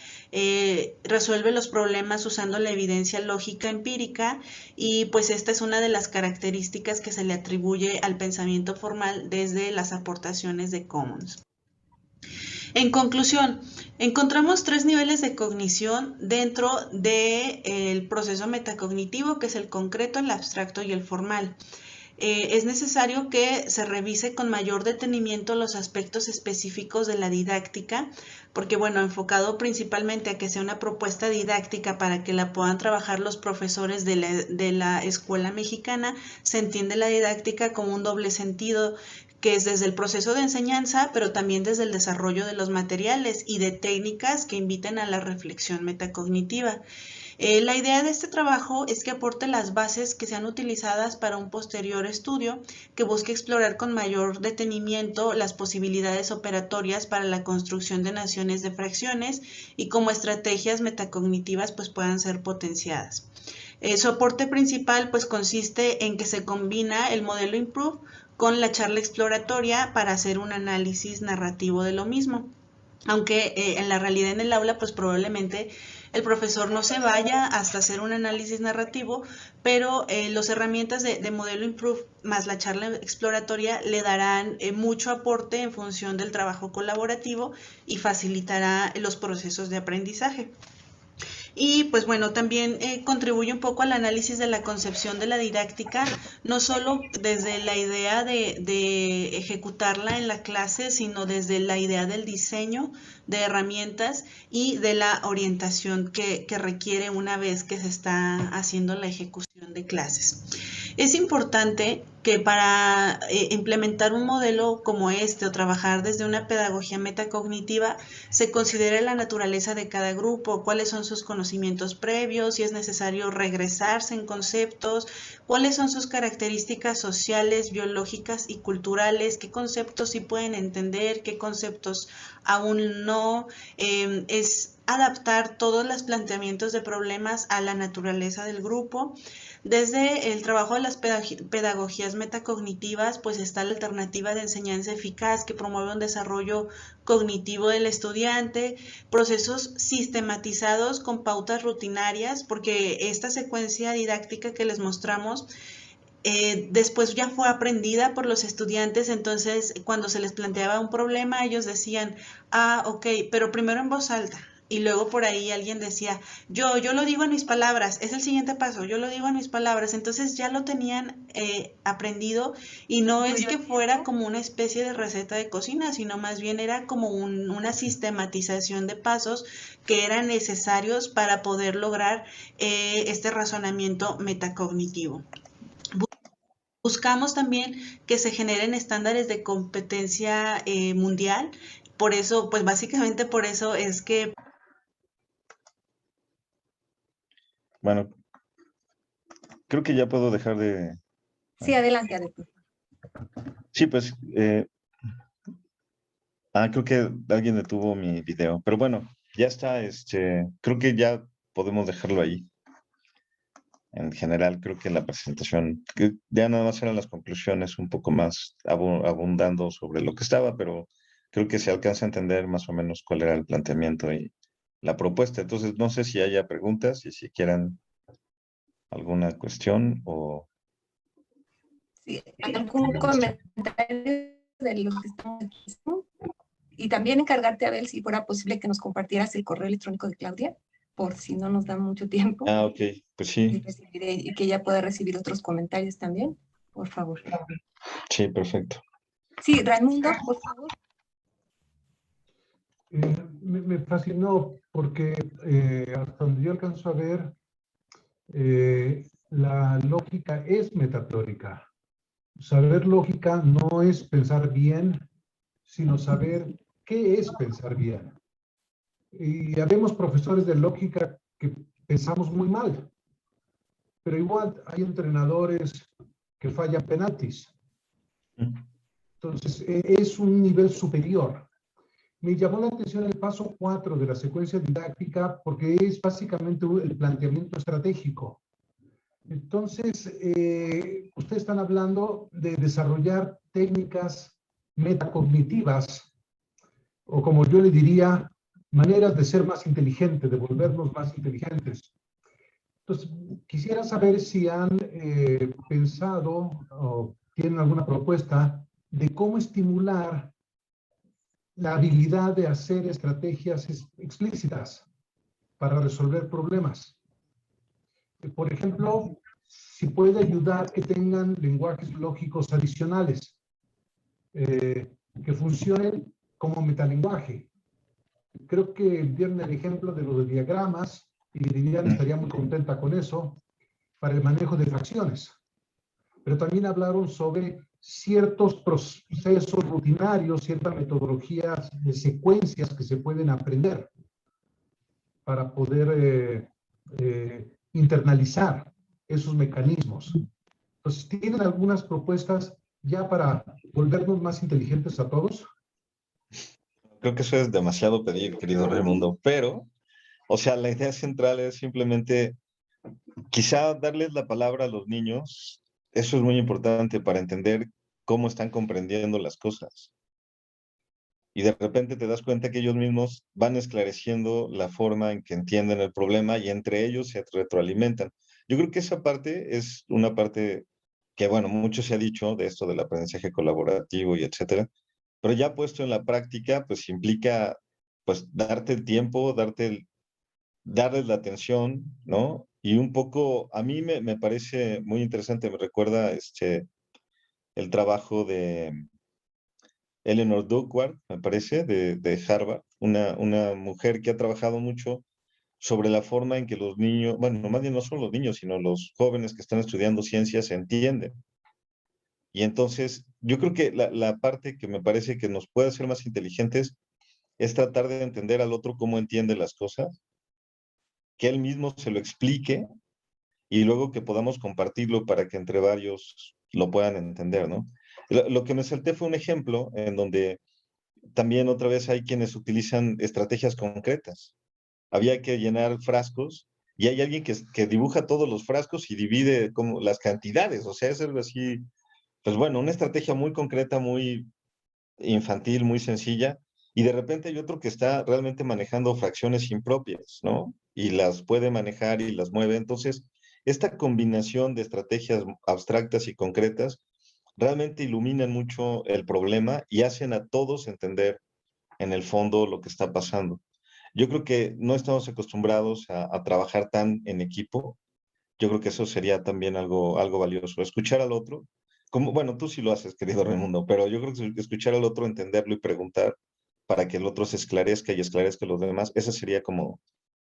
resuelve los problemas usando la evidencia lógica empírica, y pues esta es una de las características que se le atribuye al pensamiento formal desde las aportaciones de Commons. En conclusión, encontramos 3 niveles de cognición dentro del proceso metacognitivo, que es el concreto, el abstracto y el formal. Es necesario que se revise con mayor detenimiento los aspectos específicos de la didáctica, porque bueno, enfocado principalmente a que sea una propuesta didáctica para que la puedan trabajar los profesores de la escuela mexicana, se entiende la didáctica como un doble sentido, que es desde el proceso de enseñanza, pero también desde el desarrollo de los materiales y de técnicas que inviten a la reflexión metacognitiva. La idea de este trabajo es que aporte las bases que sean utilizadas para un posterior estudio que busque explorar con mayor detenimiento las posibilidades operatorias para la construcción de naciones de fracciones y cómo estrategias metacognitivas pues puedan ser potenciadas. Su aporte principal pues consiste en que se combina el modelo Improve con la charla exploratoria para hacer un análisis narrativo de lo mismo. Aunque en la realidad en el aula pues probablemente el profesor no se vaya hasta hacer un análisis narrativo, pero las herramientas de modelo Improve más la charla exploratoria le darán mucho aporte en función del trabajo colaborativo y facilitará los procesos de aprendizaje. Y pues bueno, también contribuye un poco al análisis de la concepción de la didáctica, no solo desde la idea de ejecutarla en la clase, sino desde la idea del diseño de herramientas y de la orientación que requiere una vez que se está haciendo la ejecución de clases. Es importante que para implementar un modelo como este o trabajar desde una pedagogía metacognitiva se considere la naturaleza de cada grupo, cuáles son sus conocimientos previos, si es necesario regresarse en conceptos, cuáles son sus características sociales, biológicas y culturales, qué conceptos sí pueden entender, qué conceptos aún no. Es adaptar todos los planteamientos de problemas a la naturaleza del grupo. Desde el trabajo de las pedagogías metacognitivas, pues está la alternativa de enseñanza eficaz que promueve un desarrollo cognitivo del estudiante, procesos sistematizados con pautas rutinarias, porque esta secuencia didáctica que les mostramos después ya fue aprendida por los estudiantes, entonces cuando se les planteaba un problema, ellos decían, ok, pero primero en voz alta. Y luego por ahí alguien decía, yo lo digo en mis palabras, es el siguiente paso, yo lo digo en mis palabras. Entonces ya lo tenían aprendido y no es que fuera como una especie de receta de cocina, sino más bien era como una sistematización de pasos que eran necesarios para poder lograr este razonamiento metacognitivo. Buscamos también que se generen estándares de competencia mundial. Por eso, pues básicamente por eso es que... Bueno, creo que ya puedo dejar de... Sí, adelante, adelante. Sí, pues... creo que alguien detuvo mi video. Pero bueno, ya está. Creo que ya podemos dejarlo ahí. En general, creo que la presentación, que ya nada más eran las conclusiones un poco más abundando sobre lo que estaba, pero creo que se alcanza a entender más o menos cuál era el planteamiento y la propuesta. Entonces, no sé si haya preguntas y si quieran alguna cuestión o... Sí, algún comentario de lo que estamos aquí. Y también encargarte, Abel, si fuera posible que nos compartieras el correo electrónico de Claudia, por si no nos da mucho tiempo. Ok, pues sí. Y que ella pueda recibir otros comentarios también, por favor. Sí, perfecto. Sí, Raimundo, por favor. Me fascinó porque hasta donde yo alcanzo a ver, la lógica es metatórica. Saber lógica no es pensar bien, sino saber qué es pensar bien. Y habemos profesores de lógica que pensamos muy mal. Pero igual hay entrenadores que fallan penaltis. Entonces, es un nivel superior. Me llamó la atención el paso 4 de la secuencia didáctica porque es básicamente el planteamiento estratégico. Entonces, ustedes están hablando de desarrollar técnicas metacognitivas, o como yo le diría, maneras de ser más inteligentes, de volvernos más inteligentes. Entonces, quisiera saber si han pensado o tienen alguna propuesta de cómo estimular la habilidad de hacer estrategias explícitas para resolver problemas. Por ejemplo, si puede ayudar que tengan lenguajes lógicos adicionales que funcionen como metalenguaje. Creo que dieron el ejemplo de los diagramas y Viviana estaría muy contenta con eso para el manejo de fracciones. Pero también hablaron sobre ciertos procesos rutinarios, ciertas metodologías de secuencias que se pueden aprender para poder internalizar esos mecanismos. Entonces, ¿tienen algunas propuestas ya para volvernos más inteligentes a todos? Creo que eso es demasiado pedir, querido Raimundo, pero, o sea, la idea central es simplemente quizá darles la palabra a los niños. Eso es muy importante para entender cómo están comprendiendo las cosas. Y de repente te das cuenta que ellos mismos van esclareciendo la forma en que entienden el problema y entre ellos se retroalimentan. Yo creo que esa parte es una parte que, bueno, mucho se ha dicho de esto del aprendizaje colaborativo y etcétera, pero ya puesto en la práctica, pues implica, pues, darte el tiempo, darles la atención, ¿no? Y un poco, a mí me parece muy interesante, me recuerda el trabajo de Eleanor Duckworth, me parece, de Harvard, una mujer que ha trabajado mucho sobre la forma en que los niños, bueno, más bien no solo los niños, sino los jóvenes que están estudiando ciencias se entienden. Y entonces, yo creo que la parte que me parece que nos puede hacer más inteligentes es tratar de entender al otro cómo entiende las cosas, que él mismo se lo explique y luego que podamos compartirlo para que entre varios lo puedan entender, ¿no? Lo que me salté fue un ejemplo en donde también otra vez hay quienes utilizan estrategias concretas. Había que llenar frascos y hay alguien que dibuja todos los frascos y divide como las cantidades, o sea, es algo así, pues bueno, una estrategia muy concreta, muy infantil, muy sencilla, y de repente hay otro que está realmente manejando fracciones impropias, ¿no? Y las puede manejar y las mueve. Entonces, esta combinación de estrategias abstractas y concretas realmente iluminan mucho el problema y hacen a todos entender en el fondo lo que está pasando. Yo creo que no estamos acostumbrados a trabajar tan en equipo. Yo creo que eso sería también algo valioso. Escuchar al otro, como, bueno, tú sí lo haces, querido Raimundo, pero yo creo que escuchar al otro, entenderlo y preguntar para que el otro se esclarezca y esclarezca a los demás, esa sería como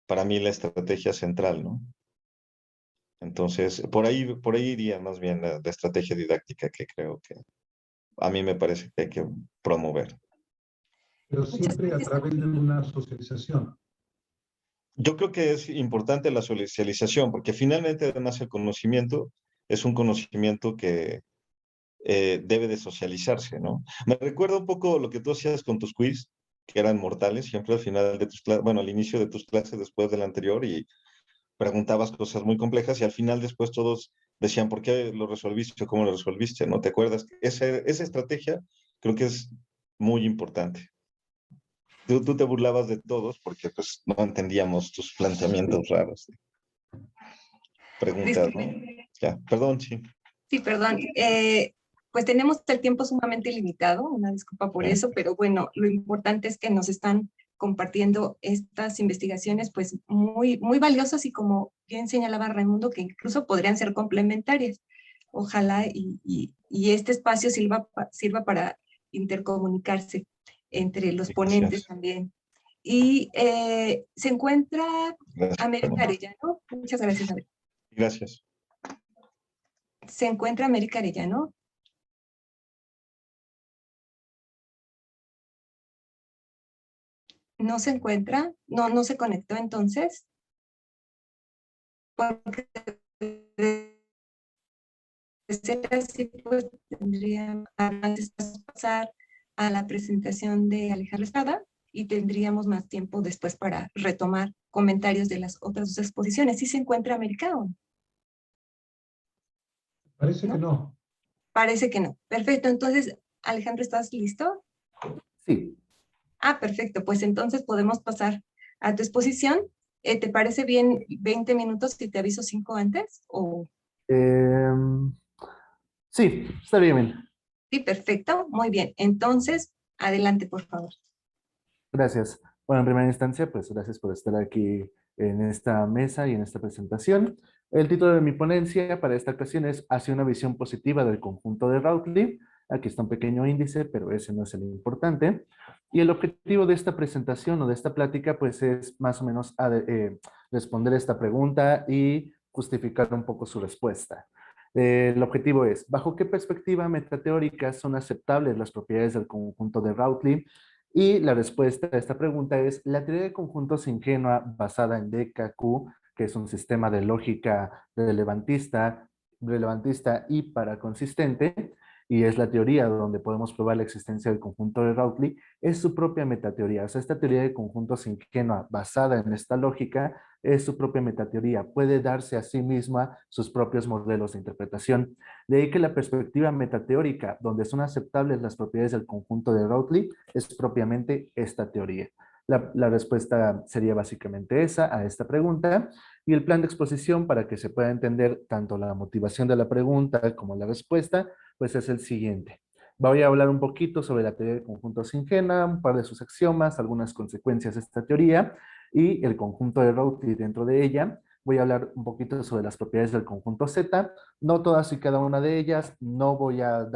para mí la estrategia central, ¿no? Entonces, por ahí iría más bien la estrategia didáctica que creo que a mí me parece que hay que promover. Pero Muchas siempre a gracias. través de una socialización. Yo creo que es importante la socialización, porque finalmente además el conocimiento es un conocimiento que debe de socializarse, ¿no? Me recuerda un poco lo que tú hacías con tus quiz, que eran mortales, siempre al final de tus clases, bueno, al inicio de tus clases después del anterior, y preguntabas cosas muy complejas y al final después todos decían, ¿por qué lo resolviste o cómo lo resolviste? ¿No te acuerdas? Esa estrategia creo que es muy importante. Tú te burlabas de todos porque pues no entendíamos tus planteamientos raros, preguntas, ¿no? Disculpen. Ya, perdón, sí. Sí, perdón. Pues tenemos el tiempo sumamente limitado, una disculpa por Sí. eso, pero bueno, lo importante es que nos están compartiendo estas investigaciones pues muy, muy valiosas y como bien señalaba Raimundo, que incluso podrían ser complementarias. Ojalá y este espacio sirva para intercomunicarse entre los ponentes Gracias. también. Y se encuentra Gracias, América Fernando. Arellano. Muchas gracias, América. Gracias. Se encuentra América Arellano. No se encuentra, no se conectó entonces. porque de ser así, pues tendríamos antes pasar a la presentación de Alejandra Estrada y tendríamos más tiempo después para retomar comentarios de las otras dos exposiciones. ¿Sí se encuentra americano? Parece que no. Parece que no. Perfecto. Entonces, Alejandro, ¿estás listo? Sí. Ah, perfecto. Pues entonces podemos pasar a tu exposición. ¿Te parece bien 20 minutos si te aviso 5 antes? ¿O... Sí, está bien. Sí, perfecto. Muy bien. Entonces, adelante, por favor. Gracias. Bueno, en primera instancia, pues gracias por estar aquí en esta mesa y en esta presentación. El título de mi ponencia para esta ocasión es Hacia una visión positiva del conjunto de Rautli. Aquí está un pequeño índice, pero ese no es el importante. Y el objetivo de esta presentación o de esta plática, pues es más o menos responder esta pregunta y justificar un poco su respuesta. El objetivo es, ¿bajo qué perspectiva metateórica son aceptables las propiedades del conjunto de Rautli? Y la respuesta a esta pregunta es, la teoría de conjuntos ingenua basada en DKQ, que es un sistema de lógica relevantista y paraconsistente, y es la teoría donde podemos probar la existencia del conjunto de Rautli, es su propia metateoría. O sea, esta teoría de conjuntos ingenua basada en esta lógica es su propia metateoría. Puede darse a sí misma sus propios modelos de interpretación. De ahí que la perspectiva metateórica, donde son aceptables las propiedades del conjunto de Rautli, es propiamente esta teoría. La respuesta sería básicamente esa a esta pregunta, y el plan de exposición para que se pueda entender tanto la motivación de la pregunta como la respuesta, pues es el siguiente. Voy a hablar un poquito sobre la teoría de conjuntos ingenua, un par de sus axiomas, algunas consecuencias de esta teoría y el conjunto de Rautli dentro de ella. Voy a hablar un poquito sobre las propiedades del conjunto Z, no todas y cada una de ellas, no voy a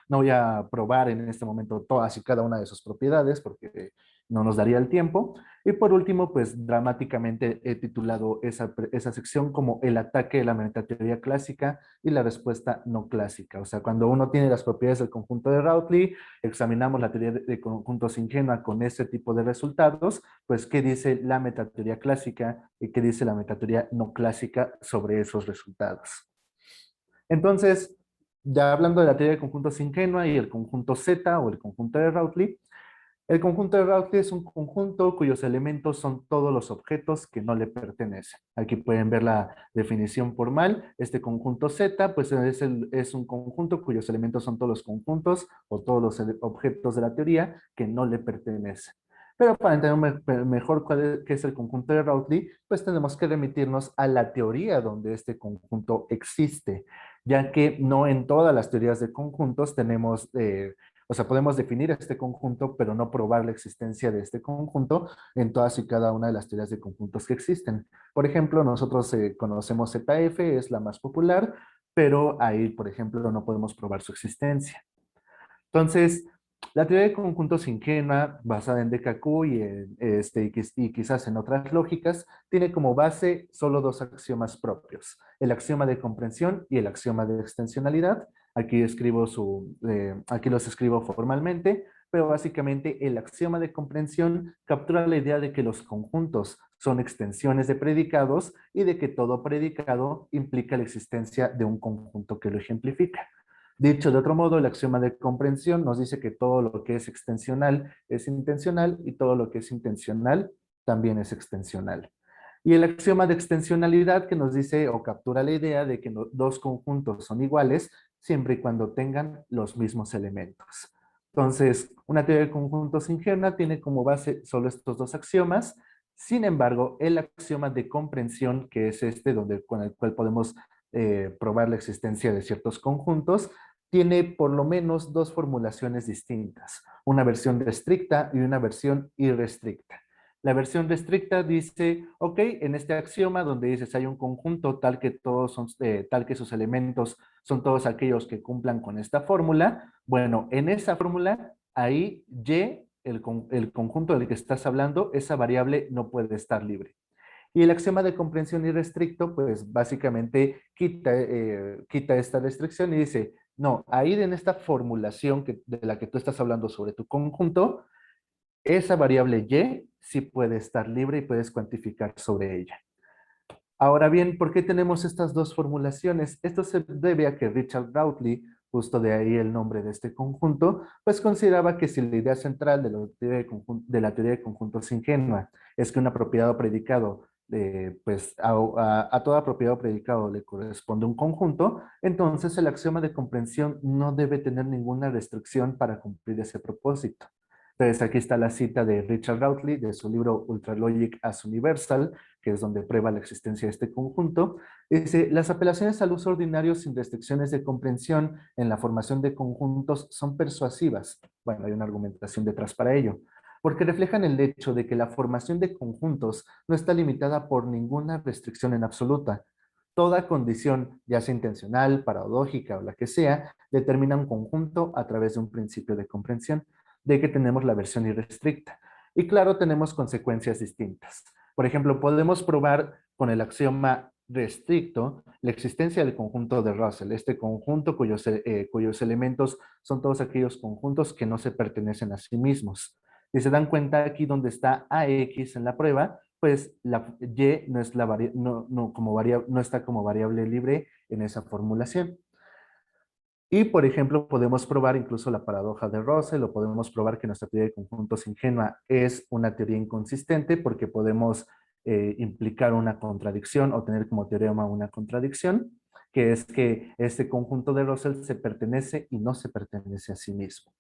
no voy a probar en este momento todas y cada una de sus propiedades porque no nos daría el tiempo. Y por último, pues dramáticamente he titulado esa sección como el ataque de la metateoría clásica y la respuesta no clásica. O sea, cuando uno tiene las propiedades del conjunto de Rautli, examinamos la teoría de conjuntos ingenua con ese tipo de resultados, pues qué dice la metateoría clásica y qué dice la metateoría no clásica sobre esos resultados. Entonces, ya hablando de la teoría de conjuntos ingenua y el conjunto Z o el conjunto de Rautli, el conjunto de Rautli es un conjunto cuyos elementos son todos los objetos que no le pertenecen. Aquí pueden ver la definición formal. Este conjunto Z, pues es un conjunto cuyos elementos son todos los conjuntos o todos los objetos de la teoría que no le pertenecen. Pero para entender mejor qué es el conjunto de Rautli, pues tenemos que remitirnos a la teoría donde este conjunto existe, ya que no en todas las teorías de conjuntos tenemos... o sea, podemos definir este conjunto, pero no probar la existencia de este conjunto en todas y cada una de las teorías de conjuntos que existen. Por ejemplo, nosotros conocemos ZF, es la más popular, pero ahí, por ejemplo, no podemos probar su existencia. Entonces, la teoría de conjuntos ingenua, basada en DKQ y quizás en otras lógicas, tiene como base solo dos axiomas propios, el axioma de comprensión y el axioma de extensionalidad. Aquí los escribo formalmente, pero básicamente el axioma de comprensión captura la idea de que los conjuntos son extensiones de predicados y de que todo predicado implica la existencia de un conjunto que lo ejemplifica. Dicho de otro modo, el axioma de comprensión nos dice que todo lo que es extensional es intencional y todo lo que es intencional también es extensional. Y el axioma de extensionalidad que nos dice o captura la idea de que dos conjuntos son iguales siempre y cuando tengan los mismos elementos. Entonces, una teoría de conjuntos ingenua tiene como base solo estos dos axiomas. Sin embargo, el axioma de comprensión, que es con el cual podemos probar la existencia de ciertos conjuntos, tiene por lo menos dos formulaciones distintas, una versión restricta y una versión irrestricta. La versión restricta dice, ok, en este axioma donde dices hay un conjunto tal que tal que sus elementos son todos aquellos que cumplan con esta fórmula, bueno, en esa fórmula, ahí Y, el conjunto del que estás hablando, esa variable no puede estar libre. Y el axioma de comprensión irrestricto, pues básicamente quita esta restricción y dice, no, ahí en esta formulación de la que tú estás hablando sobre tu conjunto, esa variable Y sí puede estar libre y puedes cuantificar sobre ella. Ahora bien, ¿por qué tenemos estas dos formulaciones? Esto se debe a que Richard Rowley, justo de ahí el nombre de este conjunto, pues consideraba que si la idea central de la teoría de conjuntos ingenua es que una propiedad o predicado, pues a toda propiedad o predicado le corresponde un conjunto, entonces el axioma de comprensión no debe tener ninguna restricción para cumplir ese propósito. Entonces aquí está la cita de Richard Rowley de su libro Ultralogic as Universal, que es donde prueba la existencia de este conjunto. Dice, las apelaciones al uso ordinario sin restricciones de comprensión en la formación de conjuntos son persuasivas. Bueno, hay una argumentación detrás para ello, porque reflejan el hecho de que la formación de conjuntos no está limitada por ninguna restricción en absoluta. Toda condición, ya sea intencional, paradójica o la que sea, determina un conjunto a través de un principio de comprensión, de que tenemos la versión irrestricta. Y claro, tenemos consecuencias distintas. Por ejemplo, podemos probar con el axioma restricto la existencia del conjunto de Russell, este conjunto cuyos elementos son todos aquellos conjuntos que no se pertenecen a sí mismos. Si se dan cuenta aquí donde está AX en la prueba, pues la Y no, es no está como variable libre en esa formulación. Y, por ejemplo, podemos probar incluso la paradoja de Russell o podemos probar que nuestra teoría de conjuntos ingenua es una teoría inconsistente porque podemos implicar una contradicción o tener como teorema una contradicción, que es que este conjunto de Russell se pertenece y no se pertenece a sí mismo.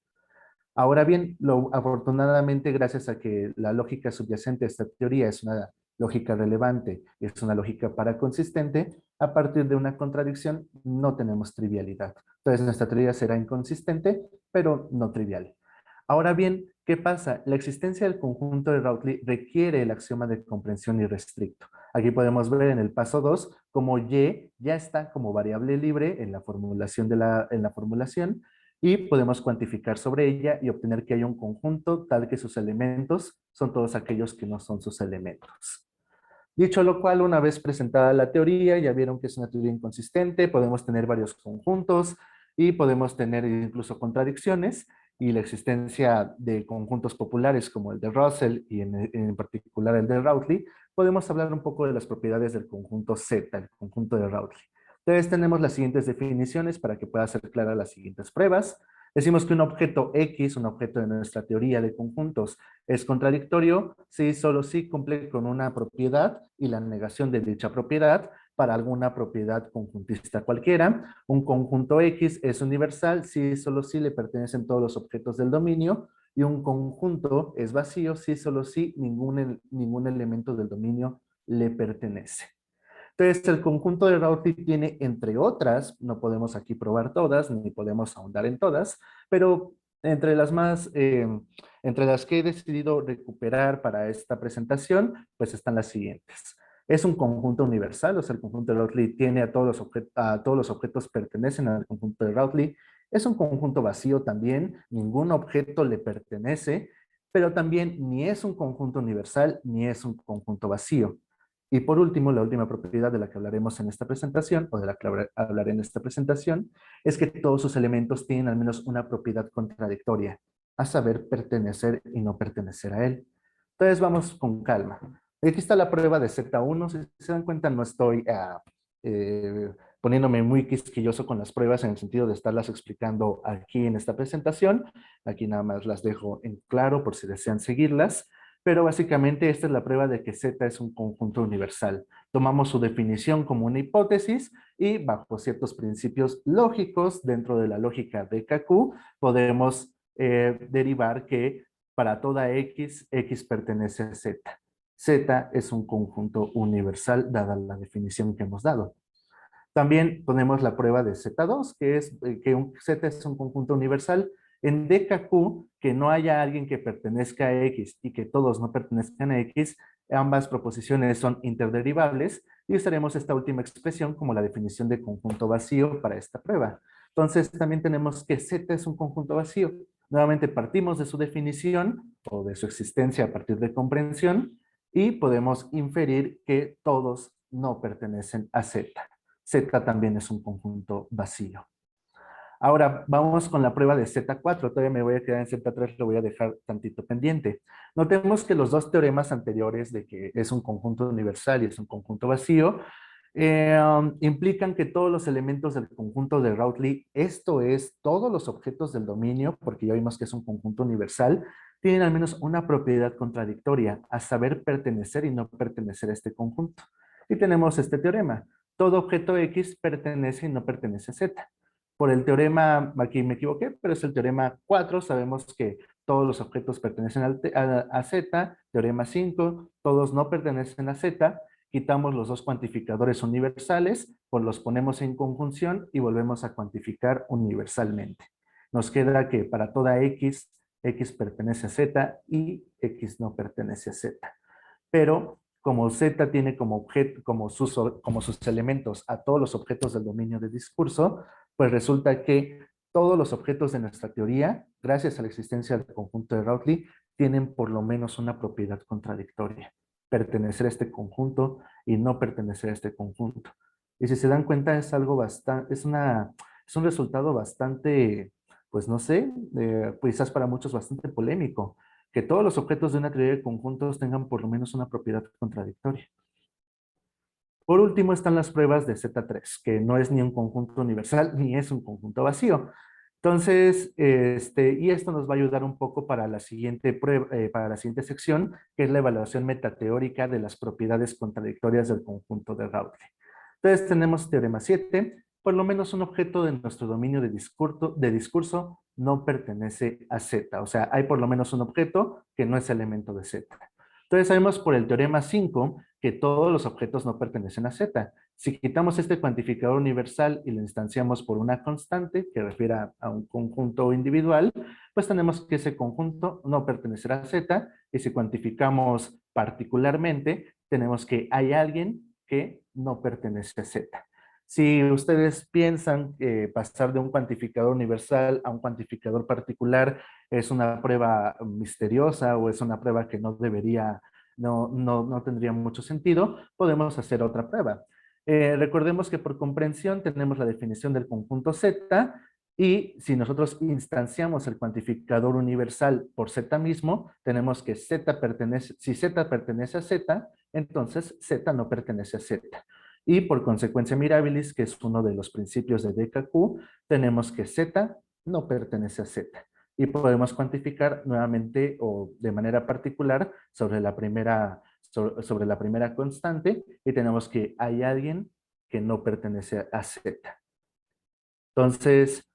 Ahora bien, afortunadamente, gracias a que la lógica subyacente a esta teoría es una lógica relevante, es una lógica paraconsistente, a partir de una contradicción no tenemos trivialidad. Entonces, nuestra teoría será inconsistente, pero no trivial. Ahora bien, ¿qué pasa? La existencia del conjunto de Rowley requiere el axioma de comprensión irrestricto. Aquí podemos ver en el paso 2 como Y ya está como variable libre en la formulación, y podemos cuantificar sobre ella y obtener que haya un conjunto tal que sus elementos son todos aquellos que no son sus elementos. Dicho lo cual, una vez presentada la teoría, ya vieron que es una teoría inconsistente, podemos tener varios conjuntos y podemos tener incluso contradicciones, y la existencia de conjuntos populares como el de Russell y en particular el de Rowley, podemos hablar un poco de las propiedades del conjunto Z, el conjunto de Rowley. Entonces tenemos las siguientes definiciones para que pueda ser clara las siguientes pruebas. Decimos que un objeto X, un objeto de nuestra teoría de conjuntos, es contradictorio si solo si cumple con una propiedad y la negación de dicha propiedad para alguna propiedad conjuntista cualquiera. Un conjunto X es universal si solo si le pertenecen todos los objetos del dominio, y un conjunto es vacío si solo si ningún elemento del dominio le pertenece. Entonces, el conjunto de Rowley tiene, entre otras, no podemos aquí probar todas, ni podemos ahondar en todas, pero entre entre las que he decidido recuperar para esta presentación, pues están las siguientes. Es un conjunto universal, o sea, el conjunto de Rowley tiene a todos los objetos pertenecen al conjunto de Rowley. Es un conjunto vacío también, ningún objeto le pertenece, pero también ni es un conjunto universal, ni es un conjunto vacío. Y por último, la última propiedad de la que hablaremos en esta presentación, o de la que hablaré en esta presentación, es que todos sus elementos tienen al menos una propiedad contradictoria, a saber, pertenecer y no pertenecer a él. Entonces vamos con calma. Aquí está la prueba de Z1. Si se dan cuenta, no estoy poniéndome muy quisquilloso con las pruebas en el sentido de estarlas explicando aquí en esta presentación. Aquí nada más las dejo en claro por si desean seguirlas. Pero básicamente esta es la prueba de que Z es un conjunto universal. Tomamos su definición como una hipótesis y bajo ciertos principios lógicos dentro de la lógica de KQ podemos derivar que para toda X, X pertenece a Z. Z es un conjunto universal dada la definición que hemos dado. También ponemos la prueba de Z2, que es que Z es un conjunto universal. En DKQ, que no haya alguien que pertenezca a X y que todos no pertenezcan a X, ambas proposiciones son interderivables y usaremos esta última expresión como la definición de conjunto vacío para esta prueba. Entonces, también tenemos que Z es un conjunto vacío. Nuevamente partimos de su definición o de su existencia a partir de comprensión y podemos inferir que todos no pertenecen a Z. Z también es un conjunto vacío. Ahora vamos con la prueba de Z4. Todavía me voy a quedar en Z3, lo voy a dejar tantito pendiente. Notemos que los dos teoremas anteriores de que es un conjunto universal y es un conjunto vacío, implican que todos los elementos del conjunto de Rautely, esto es, todos los objetos del dominio, porque ya vimos que es un conjunto universal, tienen al menos una propiedad contradictoria, a saber pertenecer y no pertenecer a este conjunto. Y tenemos este teorema. Todo objeto X pertenece y no pertenece a Z. Por el teorema, aquí me equivoqué, pero es el teorema 4, sabemos que todos los objetos pertenecen a Z, teorema 5, todos no pertenecen a Z, quitamos los dos cuantificadores universales, pues los ponemos en conjunción y volvemos a cuantificar universalmente. Nos queda que para toda X, X pertenece a Z y X no pertenece a Z. Pero como Z tiene como sus elementos a todos los objetos del dominio de discurso, pues resulta que todos los objetos de nuestra teoría, gracias a la existencia del conjunto de Rautely, tienen por lo menos una propiedad contradictoria. Pertenecer a este conjunto y no pertenecer a este conjunto. Y si se dan cuenta es algo bastante, es un resultado bastante, pues no sé, quizás para muchos bastante polémico, que todos los objetos de una teoría de conjuntos tengan por lo menos una propiedad contradictoria. Por último están las pruebas de Z3, que no es ni un conjunto universal ni es un conjunto vacío. Entonces, y esto nos va a ayudar un poco para la siguiente prueba, para la siguiente sección, que es la evaluación metateórica de las propiedades contradictorias del conjunto de Rautely. Entonces tenemos teorema 7, por lo menos un objeto de nuestro dominio de discurso no pertenece a Z, o sea, hay por lo menos un objeto que no es elemento de Z. Entonces sabemos por el teorema 5 que todos los objetos no pertenecen a Z. Si quitamos este cuantificador universal y lo instanciamos por una constante que refiere a un conjunto individual, pues tenemos que ese conjunto no pertenecerá a Z, y si cuantificamos particularmente, tenemos que hay alguien que no pertenece a Z. Si ustedes piensan que pasar de un cuantificador universal a un cuantificador particular es una prueba misteriosa o es una prueba que no debería, no tendría mucho sentido, podemos hacer otra prueba. Recordemos que por comprensión tenemos la definición del conjunto Z, y si nosotros instanciamos el cuantificador universal por Z mismo, tenemos que Z pertenece, si Z pertenece a Z, entonces Z no pertenece a Z. Y por consecuencia mirabilis, que es uno de los principios de DKQ, tenemos que Z no pertenece a Z. Y podemos cuantificar nuevamente o de manera particular sobre la primera constante, y tenemos que hay alguien que no pertenece a Z. Entonces,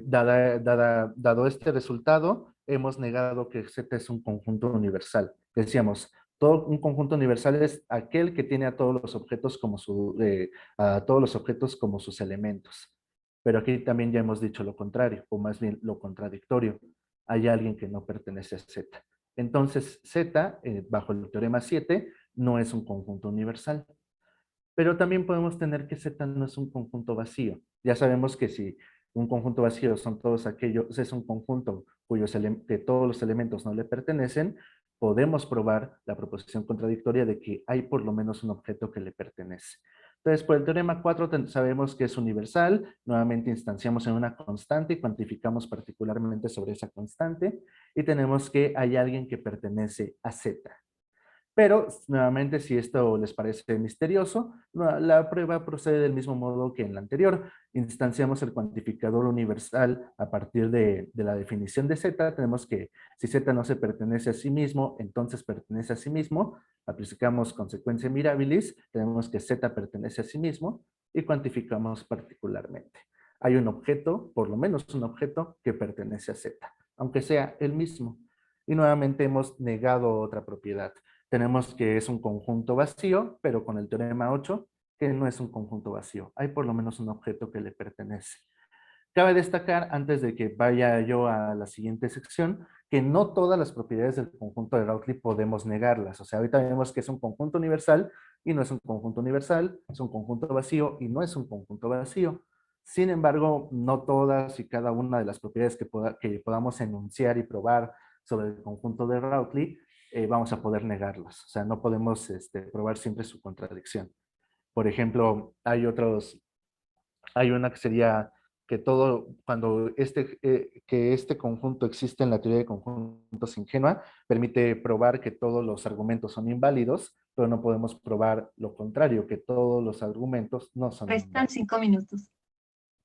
dado este resultado, hemos negado que Z es un conjunto universal. Decíamos, todo un conjunto universal es aquel que tiene a todos los objetos como sus elementos. Pero aquí también ya hemos dicho lo contrario, o más bien lo contradictorio. Hay alguien que no pertenece a Z. Entonces, Z, bajo el teorema 7, no es un conjunto universal. Pero también podemos tener que Z no es un conjunto vacío. Ya sabemos que si un conjunto vacío son todos aquellos, es un conjunto que todos los elementos no le pertenecen, podemos probar la proposición contradictoria de que hay por lo menos un objeto que le pertenece. Entonces, por el teorema 4 sabemos que es universal, nuevamente instanciamos en una constante y cuantificamos particularmente sobre esa constante, y tenemos que hay alguien que pertenece a Z. Pero, nuevamente, si esto les parece misterioso, la prueba procede del mismo modo que en la anterior. Instanciamos el cuantificador universal a partir de la definición de Z. Tenemos que, si Z no se pertenece a sí mismo, entonces pertenece a sí mismo. Aplicamos consecuencia mirabilis, tenemos que Z pertenece a sí mismo, y cuantificamos particularmente. Hay un objeto, por lo menos un objeto, que pertenece a Z, aunque sea el mismo. Y nuevamente hemos negado otra propiedad. Tenemos que es un conjunto vacío, pero con el teorema 8, que no es un conjunto vacío. Hay por lo menos un objeto que le pertenece. Cabe destacar, antes de que vaya yo a la siguiente sección, que no todas las propiedades del conjunto de Rautely podemos negarlas. O sea, ahorita vemos que es un conjunto universal y no es un conjunto universal, es un conjunto vacío y no es un conjunto vacío. Sin embargo, no todas y cada una de las propiedades que podamos enunciar y probar sobre el conjunto de Rautely, vamos a poder negarlas. O sea, no podemos probar siempre su contradicción. Por ejemplo, hay una que sería que que este conjunto existe en la teoría de conjuntos ingenua, permite probar que todos los argumentos son inválidos, pero no podemos probar lo contrario, que todos los argumentos no son Restan inválidos. 5 minutos.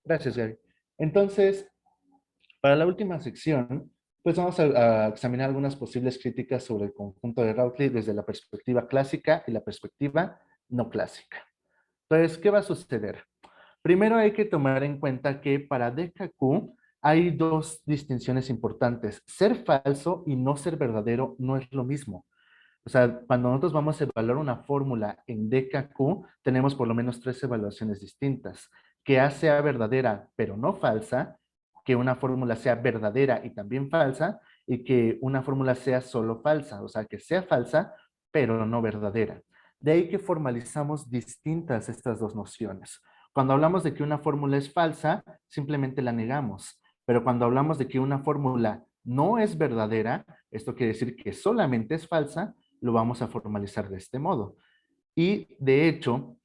Gracias, Gaby. Entonces, para la última sección, pues vamos a examinar algunas posibles críticas sobre el conjunto de Rautely desde la perspectiva clásica y la perspectiva no clásica. Entonces, ¿qué va a suceder? Primero hay que tomar en cuenta que para DKQ hay dos distinciones importantes. Ser falso y no ser verdadero no es lo mismo. O sea, cuando nosotros vamos a evaluar una fórmula en DKQ, tenemos por lo menos 3 evaluaciones distintas. Que A sea verdadera, pero no falsa, que una fórmula sea verdadera y también falsa, y que una fórmula sea solo falsa, o sea, que sea falsa, pero no verdadera. De ahí que formalizamos distintas estas dos nociones. Cuando hablamos de que una fórmula es falsa, simplemente la negamos. Pero cuando hablamos de que una fórmula no es verdadera, esto quiere decir que solamente es falsa, lo vamos a formalizar de este modo. Y de hecho,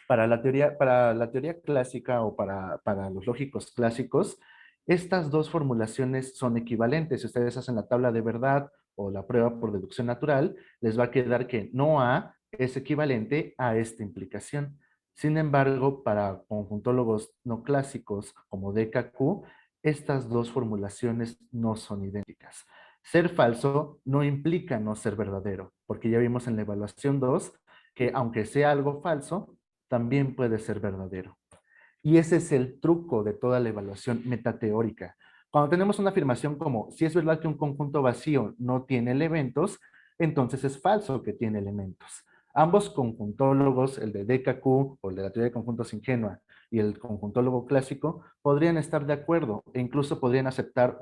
para la teoría clásica o para los lógicos clásicos, estas dos formulaciones son equivalentes. Si ustedes hacen la tabla de verdad o la prueba por deducción natural, les va a quedar que no A es equivalente a esta implicación. Sin embargo, para conjuntólogos no clásicos como DKQ, estas dos formulaciones no son idénticas. Ser falso no implica no ser verdadero, porque ya vimos en la evaluación 2 que aunque sea algo falso, también puede ser verdadero. Y ese es el truco de toda la evaluación metateórica. Cuando tenemos una afirmación como, si es verdad que un conjunto vacío no tiene elementos, entonces es falso que tiene elementos. Ambos conjuntólogos, el de DKQ o el de la teoría de conjuntos ingenua y el conjuntólogo clásico, podrían estar de acuerdo e incluso podrían aceptar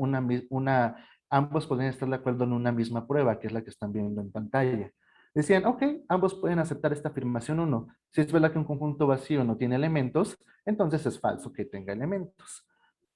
ambos podrían estar de acuerdo en una misma prueba, que es la que están viendo en pantalla. Decían, ok, ambos pueden aceptar esta afirmación 1. Si es verdad que un conjunto vacío no tiene elementos, entonces es falso que tenga elementos.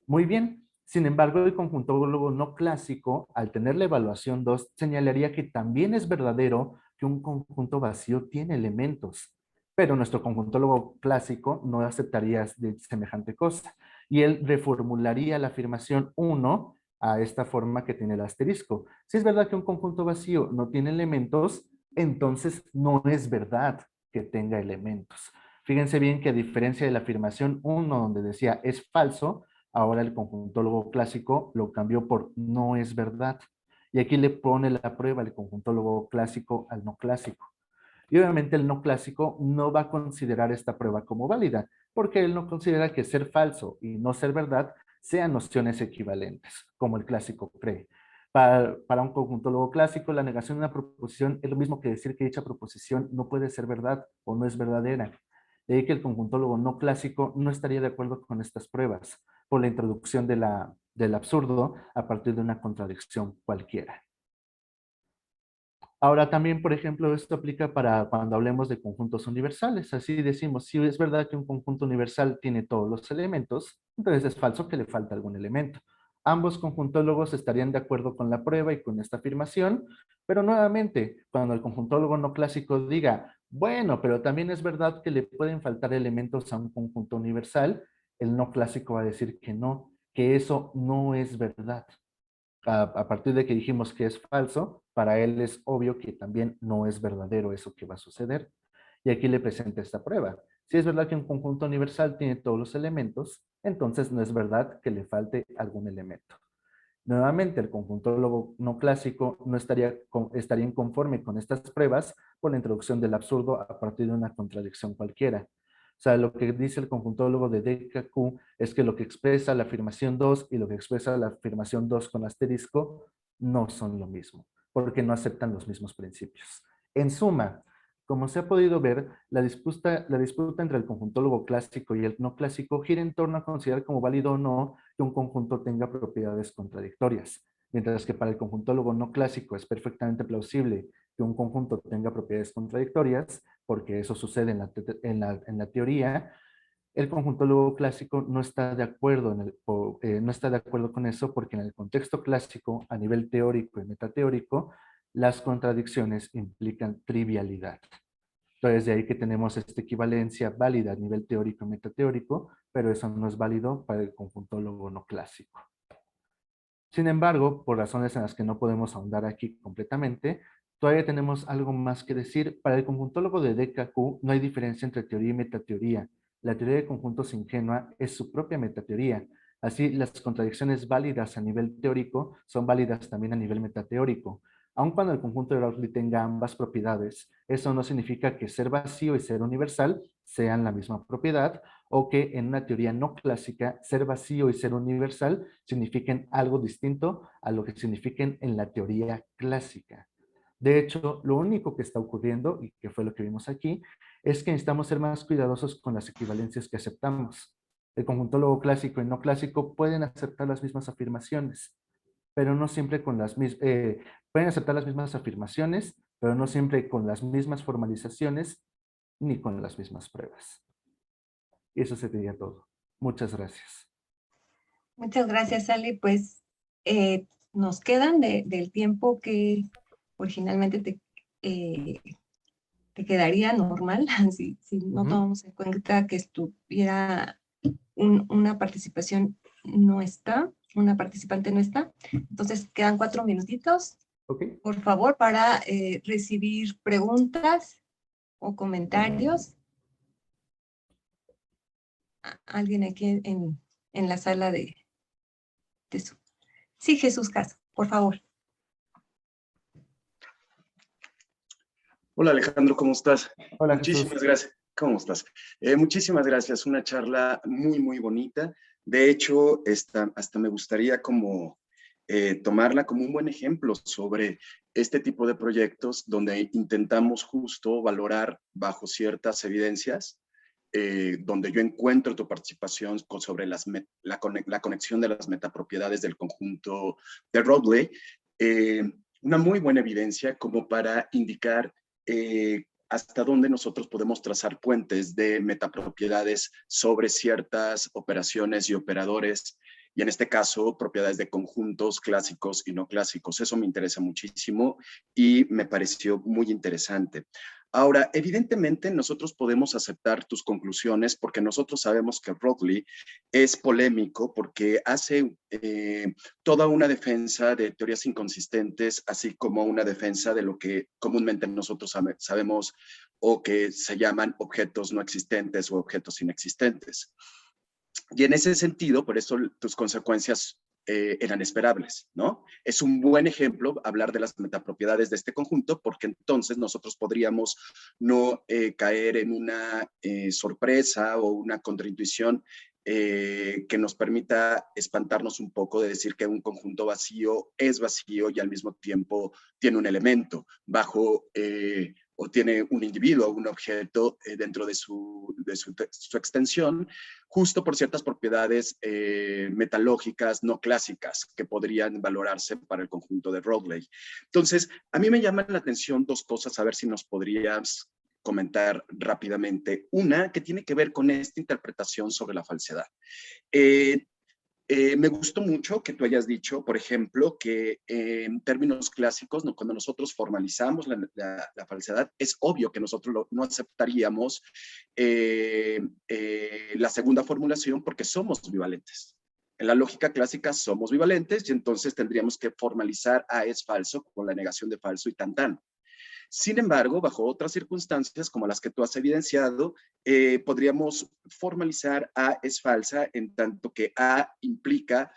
Muy bien. Sin embargo, el conjuntólogo no clásico, al tener la evaluación 2, señalaría que también es verdadero que un conjunto vacío tiene elementos. Pero nuestro conjuntólogo clásico no aceptaría de semejante cosa. Y él reformularía la afirmación 1 a esta forma que tiene el asterisco. Si es verdad que un conjunto vacío no tiene elementos, entonces no es verdad que tenga elementos. Fíjense bien que a diferencia de la afirmación 1 donde decía es falso, ahora el conjuntólogo clásico lo cambió por no es verdad. Y aquí le pone la prueba el conjuntólogo clásico al no clásico. Y obviamente el no clásico no va a considerar esta prueba como válida, porque él no considera que ser falso y no ser verdad sean nociones equivalentes, como el clásico cree. Para un conjuntólogo clásico, la negación de una proposición es lo mismo que decir que dicha proposición no puede ser verdad o no es verdadera. De ahí que el conjuntólogo no clásico no estaría de acuerdo con estas pruebas por la introducción del absurdo a partir de una contradicción cualquiera. Ahora también, por ejemplo, esto aplica para cuando hablemos de conjuntos universales. Así decimos, si es verdad que un conjunto universal tiene todos los elementos, entonces es falso que le falta algún elemento. Ambos conjuntólogos estarían de acuerdo con la prueba y con esta afirmación, pero nuevamente, cuando el conjuntólogo no clásico diga, bueno, pero también es verdad que le pueden faltar elementos a un conjunto universal, el no clásico va a decir que no, que eso no es verdad. A partir de que dijimos que es falso, para él es obvio que también no es verdadero eso que va a suceder. Y aquí le presenta esta prueba. Si es verdad que un conjunto universal tiene todos los elementos, entonces no es verdad que le falte algún elemento. Nuevamente, el conjuntólogo no clásico no estaría inconforme con estas pruebas por la introducción del absurdo a partir de una contradicción cualquiera. O sea, lo que dice el conjuntólogo de DKQ es que lo que expresa la afirmación 2 y lo que expresa la afirmación 2 con asterisco no son lo mismo, porque no aceptan los mismos principios. En suma, como se ha podido ver, la disputa entre el conjuntólogo clásico y el no clásico gira en torno a considerar como válido o no que un conjunto tenga propiedades contradictorias, mientras que para el conjuntólogo no clásico es perfectamente plausible que un conjunto tenga propiedades contradictorias, porque eso sucede en la teoría. El conjuntólogo clásico no está de acuerdo, no está de acuerdo con eso porque en el contexto clásico, a nivel teórico y metateórico, las contradicciones implican trivialidad. Entonces, de ahí que tenemos esta equivalencia válida a nivel teórico y metateórico, pero eso no es válido para el conjuntólogo no clásico. Sin embargo, por razones en las que no podemos ahondar aquí completamente, todavía tenemos algo más que decir. Para el conjuntólogo de DKQ no hay diferencia entre teoría y metateoría. La teoría de conjuntos ingenua es su propia metateoría. Así, las contradicciones válidas a nivel teórico son válidas también a nivel metateórico. Aun cuando el conjunto de Rowley tenga ambas propiedades, eso no significa que ser vacío y ser universal sean la misma propiedad, o que en una teoría no clásica, ser vacío y ser universal signifiquen algo distinto a lo que signifiquen en la teoría clásica. De hecho, lo único que está ocurriendo, y que fue lo que vimos aquí, es que necesitamos ser más cuidadosos con las equivalencias que aceptamos. El conjuntólogo clásico y no clásico pueden aceptar las mismas afirmaciones, pero no siempre con las mismas, pueden aceptar las mismas afirmaciones, pero no siempre con las mismas formalizaciones ni con las mismas pruebas. Y eso sería todo. Muchas gracias. Muchas gracias, Sally. Pues nos quedan del tiempo que originalmente te quedaría normal si no tomamos en cuenta que estuviera una participación no está, una participante no está. Entonces quedan 4 minutitos, por favor, para recibir preguntas o comentarios. Alguien aquí en la sala de eso. Sí, Jesús Caso, por favor. Hola Alejandro, ¿cómo estás? Hola, Muchísimas Jesús. gracias. ¿Cómo estás? Muchísimas gracias, una charla muy, muy bonita. De hecho, hasta me gustaría como tomarla como un buen ejemplo sobre este tipo de proyectos donde intentamos justo valorar bajo ciertas evidencias, donde yo encuentro tu participación sobre la conexión de las metapropiedades del conjunto de Rowley, una muy buena evidencia como para indicar hasta dónde nosotros podemos trazar puentes de metapropiedades sobre ciertas operaciones y operadores, y en este caso, propiedades de conjuntos clásicos y no clásicos. Eso me interesa muchísimo y me pareció muy interesante. Ahora, evidentemente nosotros podemos aceptar tus conclusiones porque nosotros sabemos que Rowley es polémico porque hace toda una defensa de teorías inconsistentes, así como una defensa de lo que comúnmente nosotros sabemos o que se llaman objetos no existentes o objetos inexistentes. Y en ese sentido, por eso tus consecuencias eran esperables, ¿no? Es un buen ejemplo hablar de las metapropiedades de este conjunto, porque entonces nosotros podríamos no caer en una sorpresa o una contraintuición que nos permita espantarnos un poco de decir que un conjunto vacío es vacío y al mismo tiempo tiene un elemento bajo o tiene un individuo o un objeto dentro de su extensión, justo por ciertas propiedades metalógicas no clásicas que podrían valorarse para el conjunto de Rowley. Entonces, a mí me llaman la atención dos cosas, a ver si nos podrías comentar rápidamente. Una, que tiene que ver con esta interpretación sobre la falsedad. Me gustó mucho que tú hayas dicho, por ejemplo, que en términos clásicos, cuando nosotros formalizamos la falsedad, es obvio que nosotros no aceptaríamos la segunda formulación porque somos bivalentes. En la lógica clásica somos bivalentes y entonces tendríamos que formalizar A es falso con la negación de falso y tan tan. Sin embargo, bajo otras circunstancias como las que tú has evidenciado, podríamos formalizar A es falsa en tanto que A implica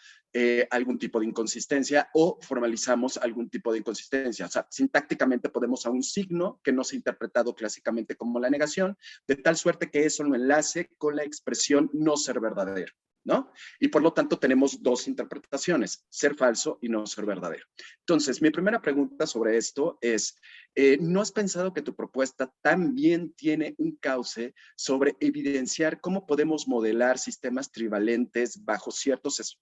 algún tipo de inconsistencia o formalizamos algún tipo de inconsistencia. O sea, sintácticamente podemos a un signo que no se ha interpretado clásicamente como la negación, de tal suerte que eso lo enlace con la expresión no ser verdadero, ¿no? Y por lo tanto tenemos dos interpretaciones, ser falso y no ser verdadero. Entonces, mi primera pregunta sobre esto es, ¿no has pensado que tu propuesta también tiene un cauce sobre evidenciar cómo podemos modelar sistemas trivalentes bajo ciertas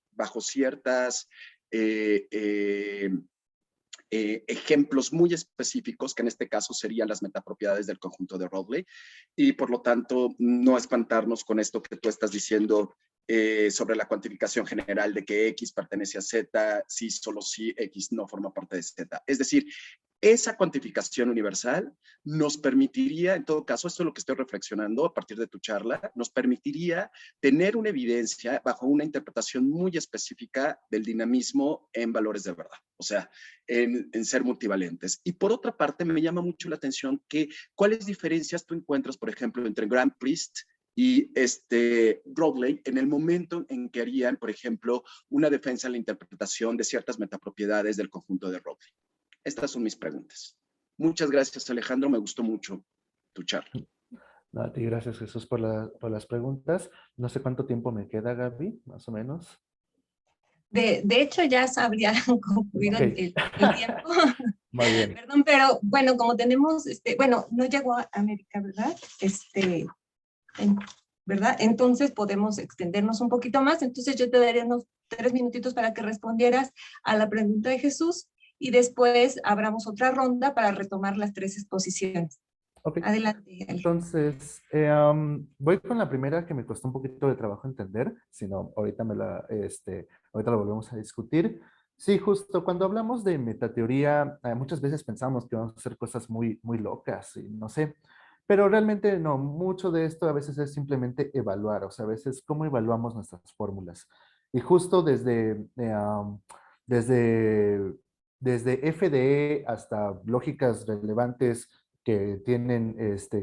ejemplos muy específicos, que en este caso serían las metapropiedades del conjunto de Rowley, y por lo tanto no espantarnos con esto que tú estás diciendo sobre la cuantificación general de que X pertenece a Z, si solo si X no forma parte de Z? Es decir, esa cuantificación universal nos permitiría, en todo caso, esto es lo que estoy reflexionando a partir de tu charla, nos permitiría tener una evidencia bajo una interpretación muy específica del dinamismo en valores de verdad, o sea, en ser multivalentes. Y por otra parte, me llama mucho la atención que cuáles diferencias tú encuentras, por ejemplo, entre Graham Priest y Rowley en el momento en que harían, por ejemplo, una defensa en la interpretación de ciertas metapropiedades del conjunto de Rowley. Estas son mis preguntas. Muchas gracias, Alejandro. Me gustó mucho tu charla. No, a ti, gracias, Jesús, por las preguntas. No sé cuánto tiempo me queda, Gaby, más o menos. De hecho, ya se habría concluido Okay. el tiempo. Muy bien. Perdón, pero bueno, como tenemos, bueno, no llegó a América, ¿verdad? ¿Verdad? Entonces podemos extendernos un poquito más. Entonces yo te daría unos 3 minutitos para que respondieras a la pregunta de Jesús y después abramos otra ronda para retomar las 3 exposiciones. Okay. Adelante, Ale. Entonces, voy con la primera que me costó un poquito de trabajo entender, si no, ahorita ahorita lo volvemos a discutir. Sí, justo cuando hablamos de metateoría, muchas veces pensamos que vamos a hacer cosas muy, muy locas y no sé, pero realmente no, mucho de esto a veces es simplemente evaluar, o sea, a veces cómo evaluamos nuestras fórmulas. Y justo desde, desde FDE hasta lógicas relevantes que tienen,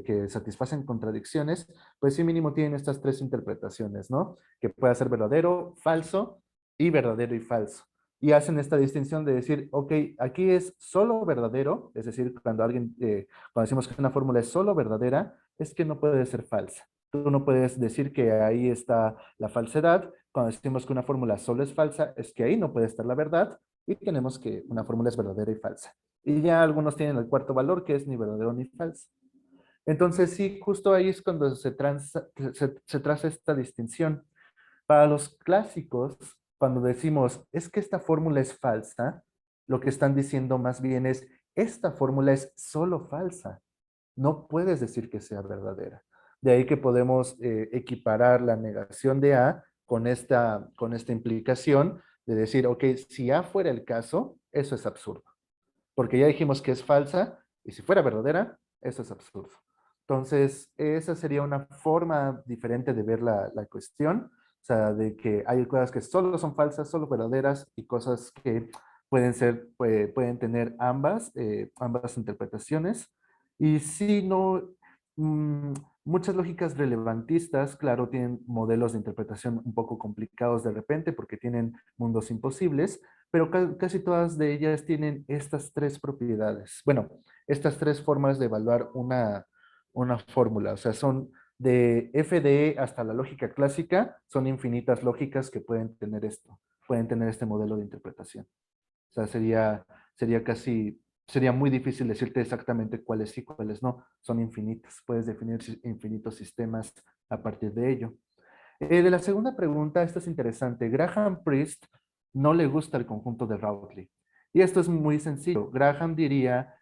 que satisfacen contradicciones, pues sí mínimo tienen estas 3 interpretaciones, ¿no? Que puede ser verdadero, falso y verdadero y falso. Y hacen esta distinción de decir, ok, aquí es solo verdadero, es decir, cuando decimos que una fórmula es solo verdadera, es que no puede ser falsa. Tú no puedes decir que ahí está la falsedad. Cuando decimos que una fórmula solo es falsa, es que ahí no puede estar la verdad y tenemos que una fórmula es verdadera y falsa. Y ya algunos tienen el cuarto valor, que es ni verdadero ni falso. Entonces, sí, justo ahí es cuando se traza esta distinción. Para los clásicos, cuando decimos, es que esta fórmula es falsa, lo que están diciendo más bien es, esta fórmula es solo falsa. No puedes decir que sea verdadera. De ahí que podemos equiparar la negación de A con esta implicación de decir, ok, si A fuera el caso, eso es absurdo. Porque ya dijimos que es falsa, y si fuera verdadera, eso es absurdo. Entonces, esa sería una forma diferente de ver la cuestión, o sea, de que hay cosas que solo son falsas, solo verdaderas, y cosas que pueden tener ambas interpretaciones. Y si no, muchas lógicas relevantistas, claro, tienen modelos de interpretación un poco complicados de repente porque tienen mundos imposibles, pero casi todas de ellas tienen estas 3 propiedades. Bueno, estas 3 formas de evaluar una fórmula. O sea, son de FDE hasta la lógica clásica, son infinitas lógicas que pueden tener pueden tener este modelo de interpretación. O sea, sería muy difícil decirte exactamente cuáles sí, cuáles no. Son infinitas. Puedes definir infinitos sistemas a partir de ello. De la segunda pregunta, esta es interesante. Graham Priest no le gusta el conjunto de Rowley. Y esto es muy sencillo. Graham diría,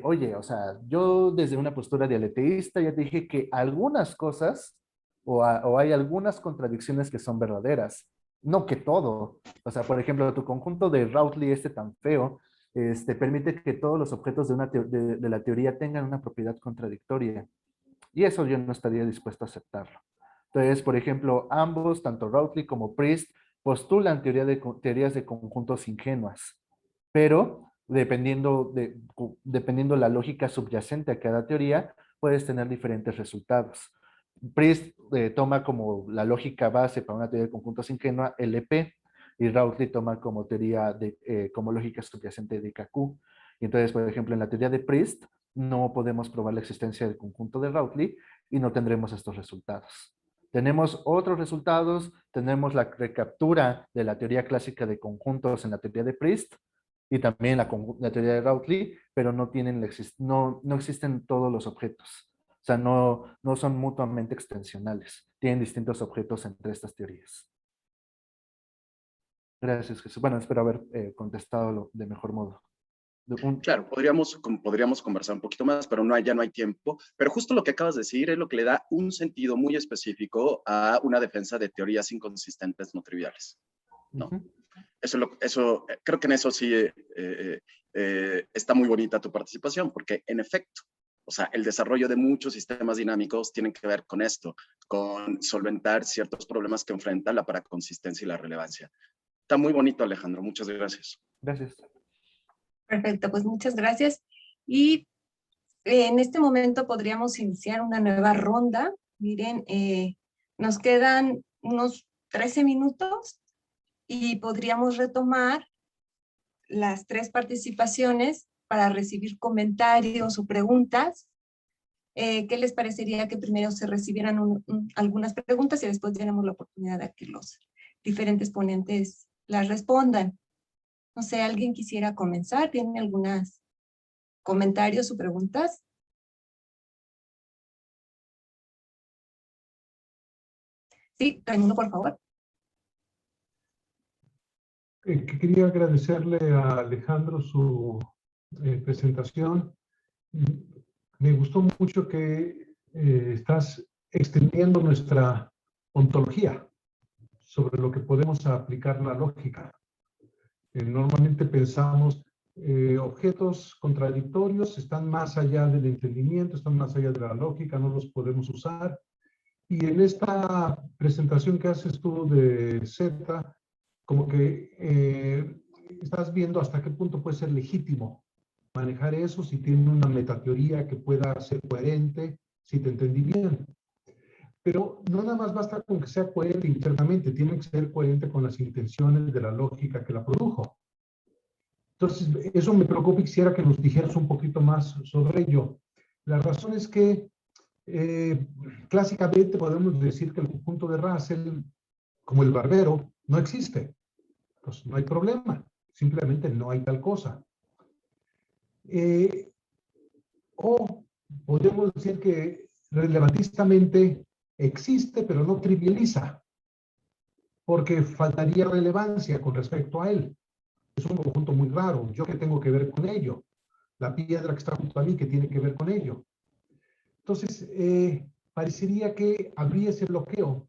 oye, o sea, yo desde una postura dialeteísta ya dije que algunas cosas o hay algunas contradicciones que son verdaderas, no que todo. O sea, por ejemplo, tu conjunto de Rowley tan feo, permite que todos los objetos de la teoría tengan una propiedad contradictoria. Y eso yo no estaría dispuesto a aceptarlo. Entonces, por ejemplo, ambos, tanto Rowley como Priest, postulan teorías de conjuntos ingenuas, pero dependiendo la lógica subyacente a cada teoría, puedes tener diferentes resultados. Priest toma como la lógica base para una teoría de conjuntos ingenua LP, y Rowley toma como como lógica subyacente de KQ. Y entonces, por ejemplo, en la teoría de Priest, no podemos probar la existencia del conjunto de Rowley y no tendremos estos resultados. Tenemos otros resultados, tenemos la recaptura de la teoría clásica de conjuntos en la teoría de Priest y también la teoría de Rowley, pero no existen todos los objetos. O sea, no son mutuamente extensionales. Tienen distintos objetos entre estas teorías. Gracias, Jesús. Bueno, espero haber contestado de mejor modo. Claro, podríamos conversar un poquito más, pero ya no hay tiempo. Pero justo lo que acabas de decir es lo que le da un sentido muy específico a una defensa de teorías inconsistentes no triviales, ¿no? Creo que en eso sí está muy bonita tu participación, porque en efecto, o sea, el desarrollo de muchos sistemas dinámicos tienen que ver con esto, con solventar ciertos problemas que enfrenta la paraconsistencia y la relevancia. Está muy bonito, Alejandro. Muchas gracias. Gracias. Perfecto, pues muchas gracias. Y en este momento podríamos iniciar una nueva ronda. Miren, nos quedan unos 13 minutos y podríamos retomar las 3 participaciones para recibir comentarios o preguntas. ¿Qué les parecería que primero se recibieran algunas preguntas y después tenemos la oportunidad de que los diferentes ponentes las respondan? No sé, ¿alguien quisiera comenzar? ¿Tiene algunos comentarios o preguntas? Sí, Raimundo, por favor. Quería agradecerle a Alejandro su presentación. Me gustó mucho que estás extendiendo nuestra ontología sobre lo que podemos aplicar la lógica. Normalmente pensamos objetos contradictorios están más allá del entendimiento, están más allá de la lógica, no los podemos usar. Y en esta presentación que haces tú de Z, como que estás viendo hasta qué punto puede ser legítimo manejar eso, si tiene una metateoría que pueda ser coherente, si te entendí bien. Pero no nada más basta con que sea coherente internamente, tiene que ser coherente con las intenciones de la lógica que la produjo. Entonces, eso me preocupa y quisiera que nos dijeras un poquito más sobre ello. La razón es que clásicamente podemos decir que el conjunto de Russell, como el barbero, no existe. Pues no hay problema, simplemente no hay tal cosa. O podemos decir que relevantistamente existe, pero no trivializa, porque faltaría relevancia con respecto a él. Es un conjunto muy raro. ¿Yo qué tengo que ver con ello? La piedra que está junto a mí, ¿qué tiene que ver con ello? Entonces, parecería que habría ese bloqueo.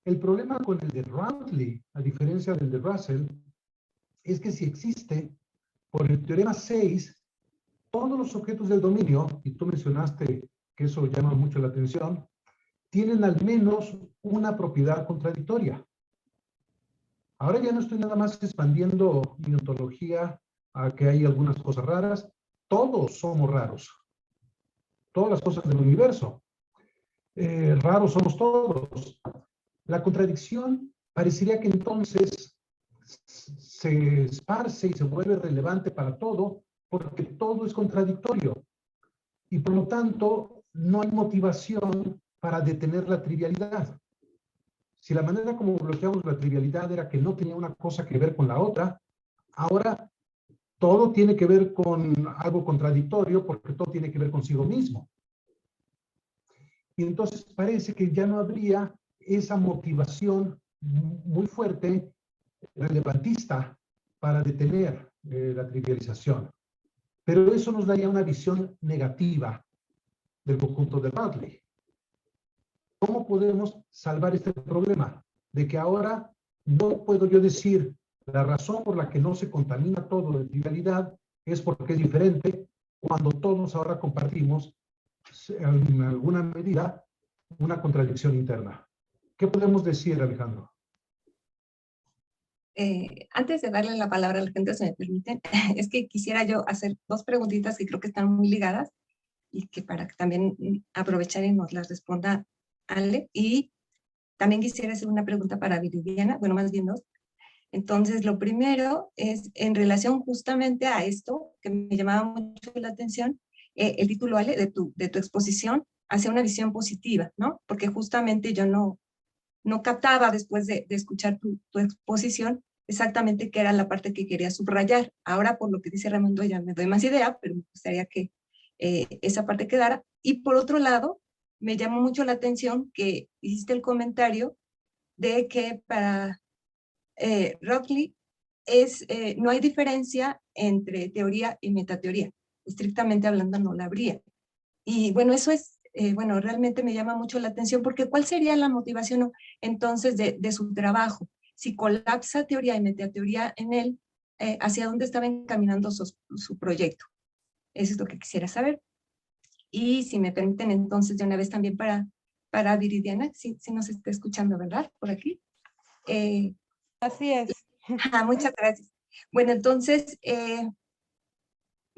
El problema con el de Roundley, a diferencia del de Russell, es que si existe, por el teorema 6, todos los objetos del dominio, y tú mencionaste que eso llama mucho la atención, tienen al menos una propiedad contradictoria. Ahora ya no estoy nada más expandiendo mi ontología a que hay algunas cosas raras. Todos somos raros. Todas las cosas del universo. Raros somos todos. La contradicción parecería que entonces se esparce y se vuelve relevante para todo, porque todo es contradictorio. Y por lo tanto, no hay motivación para detener la trivialidad. Si la manera como bloqueamos la trivialidad era que no tenía una cosa que ver con la otra, ahora todo tiene que ver con algo contradictorio porque todo tiene que ver consigo mismo. Y entonces parece que ya no habría esa motivación muy fuerte, relevantista, para detener la trivialización. Pero eso nos daría una visión negativa del conjunto de Bradley. ¿Cómo podemos salvar este problema? De que ahora no puedo yo decir la razón por la que no se contamina todo de trivialidad es porque es diferente, cuando todos ahora compartimos en alguna medida una contradicción interna. ¿Qué podemos decir, Alejandro? Antes de darle la palabra a la gente, si me permiten, es que quisiera yo hacer 2 preguntitas que creo que están muy ligadas y que para que también aprovechar y nos las responda Ale. Y también quisiera hacer una pregunta para Viridiana, bueno, más bien 2. Entonces, lo primero es en relación justamente a esto, que me llamaba mucho la atención, el título, Ale, de tu exposición, hacia una visión positiva, ¿no? Porque justamente yo no captaba después de escuchar tu exposición exactamente qué era la parte que quería subrayar. Ahora, por lo que dice Raimundo, ya me doy más idea, pero me gustaría que esa parte quedara. Y por otro lado, me llamó mucho la atención que hiciste el comentario de que para Rockley no hay diferencia entre teoría y metateoría. Estrictamente hablando, no la habría. Y bueno, eso es, bueno, realmente me llama mucho la atención porque ¿cuál sería la motivación entonces de su trabajo? Si colapsa teoría y metateoría en él, hacia dónde estaba encaminando su proyecto. Eso es lo que quisiera saber. Y si me permiten entonces de una vez también para Viridiana, si nos está escuchando, ¿verdad? Por aquí. Así es. Muchas gracias. Bueno, entonces,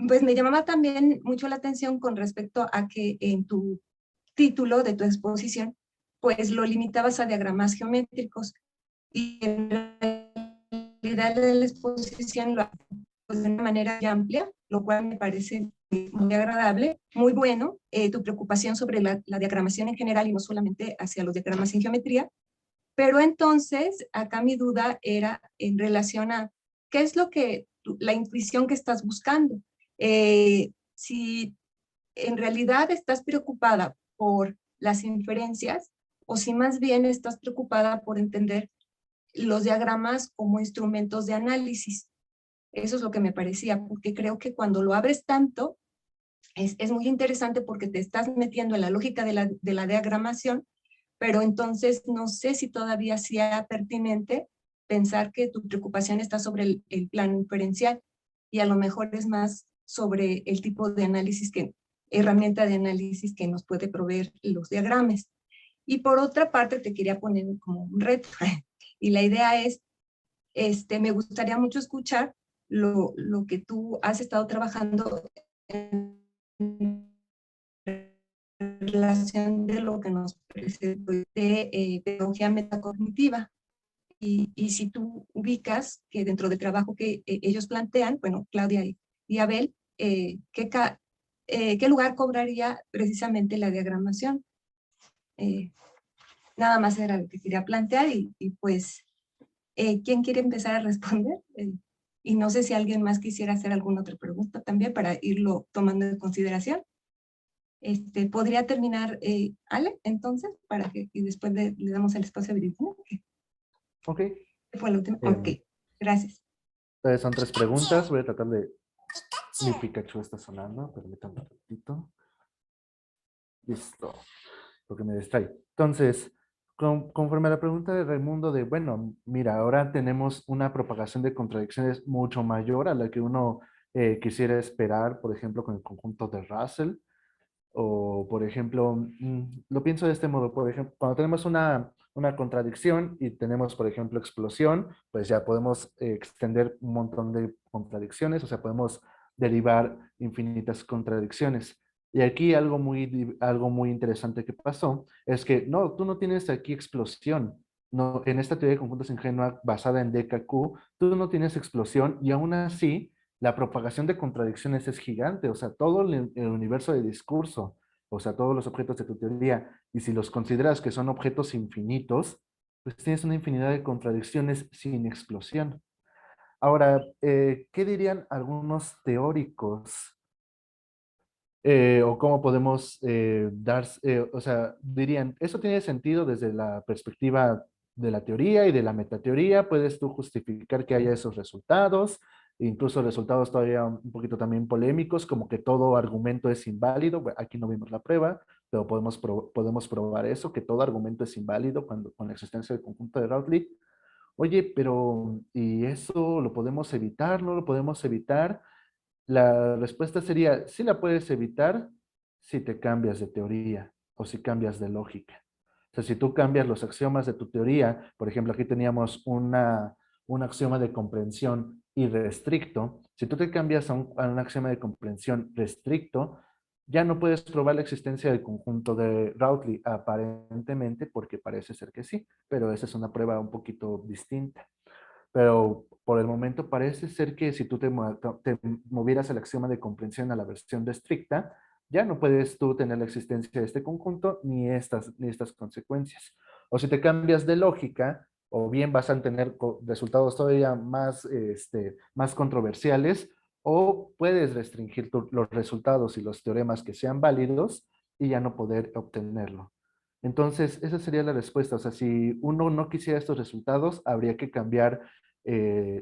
pues me llamaba también mucho la atención con respecto a que en tu título de tu exposición, pues lo limitabas a diagramas geométricos. Y en realidad de la exposición lo haces pues, de una manera muy amplia, lo cual me parece muy agradable, muy bueno, tu preocupación sobre la diagramación en general y no solamente hacia los diagramas en geometría. Pero entonces, acá mi duda era en relación a qué es lo que, la intuición que estás buscando. Si en realidad estás preocupada por las inferencias o si más bien estás preocupada por entender los diagramas como instrumentos de análisis. Eso es lo que me parecía, porque creo que cuando lo abres tanto, es muy interesante porque te estás metiendo en la lógica de la diagramación, pero entonces no sé si todavía sea pertinente pensar que tu preocupación está sobre el plano inferencial y a lo mejor es más sobre el tipo de análisis herramienta de análisis que nos puede proveer los diagramas. Y por otra parte te quería poner como un reto y la idea es, me gustaría mucho escuchar lo que tú has estado trabajando en relación de lo que nos presentó de pedagogía metacognitiva. Y si tú ubicas que dentro del trabajo que ellos plantean, bueno, Claudia y Abel, ¿qué lugar cobraría precisamente la diagramación? Nada más era lo que quería plantear y pues, ¿quién quiere empezar a responder? Y no sé si alguien más quisiera hacer alguna otra pregunta también para irlo tomando en consideración. ¿Podría terminar Ale, entonces? Y después le damos el espacio a Virginia. Ok. ¿Fue la última? Ok, gracias. Entonces son 3 preguntas. Voy a tratar de... Mi Pikachu está sonando. Permítanme un ratito. Listo. Porque me distrae. Entonces, conforme a la pregunta de Raimundo de, bueno, mira, ahora tenemos una propagación de contradicciones mucho mayor a la que uno quisiera esperar, por ejemplo, con el conjunto de Russell. O, por ejemplo, lo pienso de este modo, por ejemplo, cuando tenemos una contradicción y tenemos, por ejemplo, explosión, pues ya podemos extender un montón de contradicciones, o sea, podemos derivar infinitas contradicciones. Y aquí algo muy interesante que pasó es que, no, tú no tienes aquí explosión. No, en esta teoría de conjuntos ingenua basada en DKQ, tú no tienes explosión y aún así la propagación de contradicciones es gigante, o sea, todo el universo de discurso, o sea, todos los objetos de tu teoría, y si los consideras que son objetos infinitos, pues tienes una infinidad de contradicciones sin explosión. Ahora, ¿qué dirían algunos teóricos? O cómo podemos o sea, dirían, eso tiene sentido desde la perspectiva de la teoría y de la metateoría, puedes tú justificar que haya esos resultados, incluso resultados todavía un poquito también polémicos, como que todo argumento es inválido. Bueno, aquí no vimos la prueba, pero podemos probar eso, que todo argumento es inválido con la existencia del conjunto de Rautlich. Oye, pero ¿y eso lo podemos evitar? ¿No lo podemos evitar? La respuesta sería, sí la puedes evitar si te cambias de teoría o si cambias de lógica. O sea, si tú cambias los axiomas de tu teoría, por ejemplo, aquí teníamos un axioma de comprensión irrestricto. Si tú te cambias a un axioma de comprensión restricto, ya no puedes probar la existencia del conjunto de Rautlich aparentemente, porque parece ser que sí, pero esa es una prueba un poquito distinta. Pero por el momento parece ser que si tú te movieras el axioma de comprensión a la versión restricta, ya no puedes tú tener la existencia de este conjunto ni estas consecuencias. O si te cambias de lógica, o bien vas a tener resultados todavía más controversiales, o puedes restringir los resultados y los teoremas que sean válidos y ya no poder obtenerlo. Entonces, esa sería la respuesta. O sea, si uno no quisiera estos resultados, habría que cambiar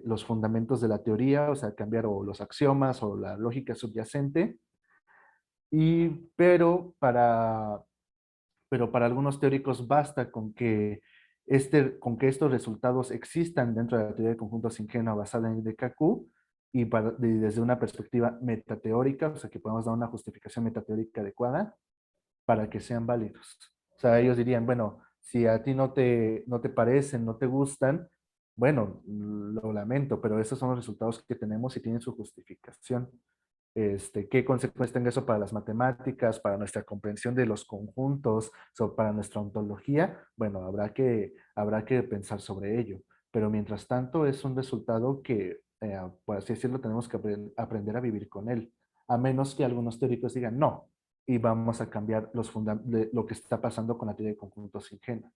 los fundamentos de la teoría, o sea, cambiar o los axiomas o la lógica subyacente, pero para algunos teóricos basta con que con que estos resultados existan dentro de la teoría de conjuntos ingenua basada en DKQ y desde una perspectiva metateórica, o sea, que podemos dar una justificación metateórica adecuada para que sean válidos. O sea, ellos dirían, bueno, si a ti no te parecen, no te gustan, bueno, lo lamento, pero esos son los resultados que tenemos y tienen su justificación. ¿Qué consecuencias tenga eso para las matemáticas, para nuestra comprensión de los conjuntos, para nuestra ontología? Bueno, habrá que pensar sobre ello. Pero mientras tanto es un resultado que, por así decirlo, tenemos que aprender a vivir con él. A menos que algunos teóricos digan no, y vamos a cambiar lo que está pasando con la teoría de conjuntos ingenua.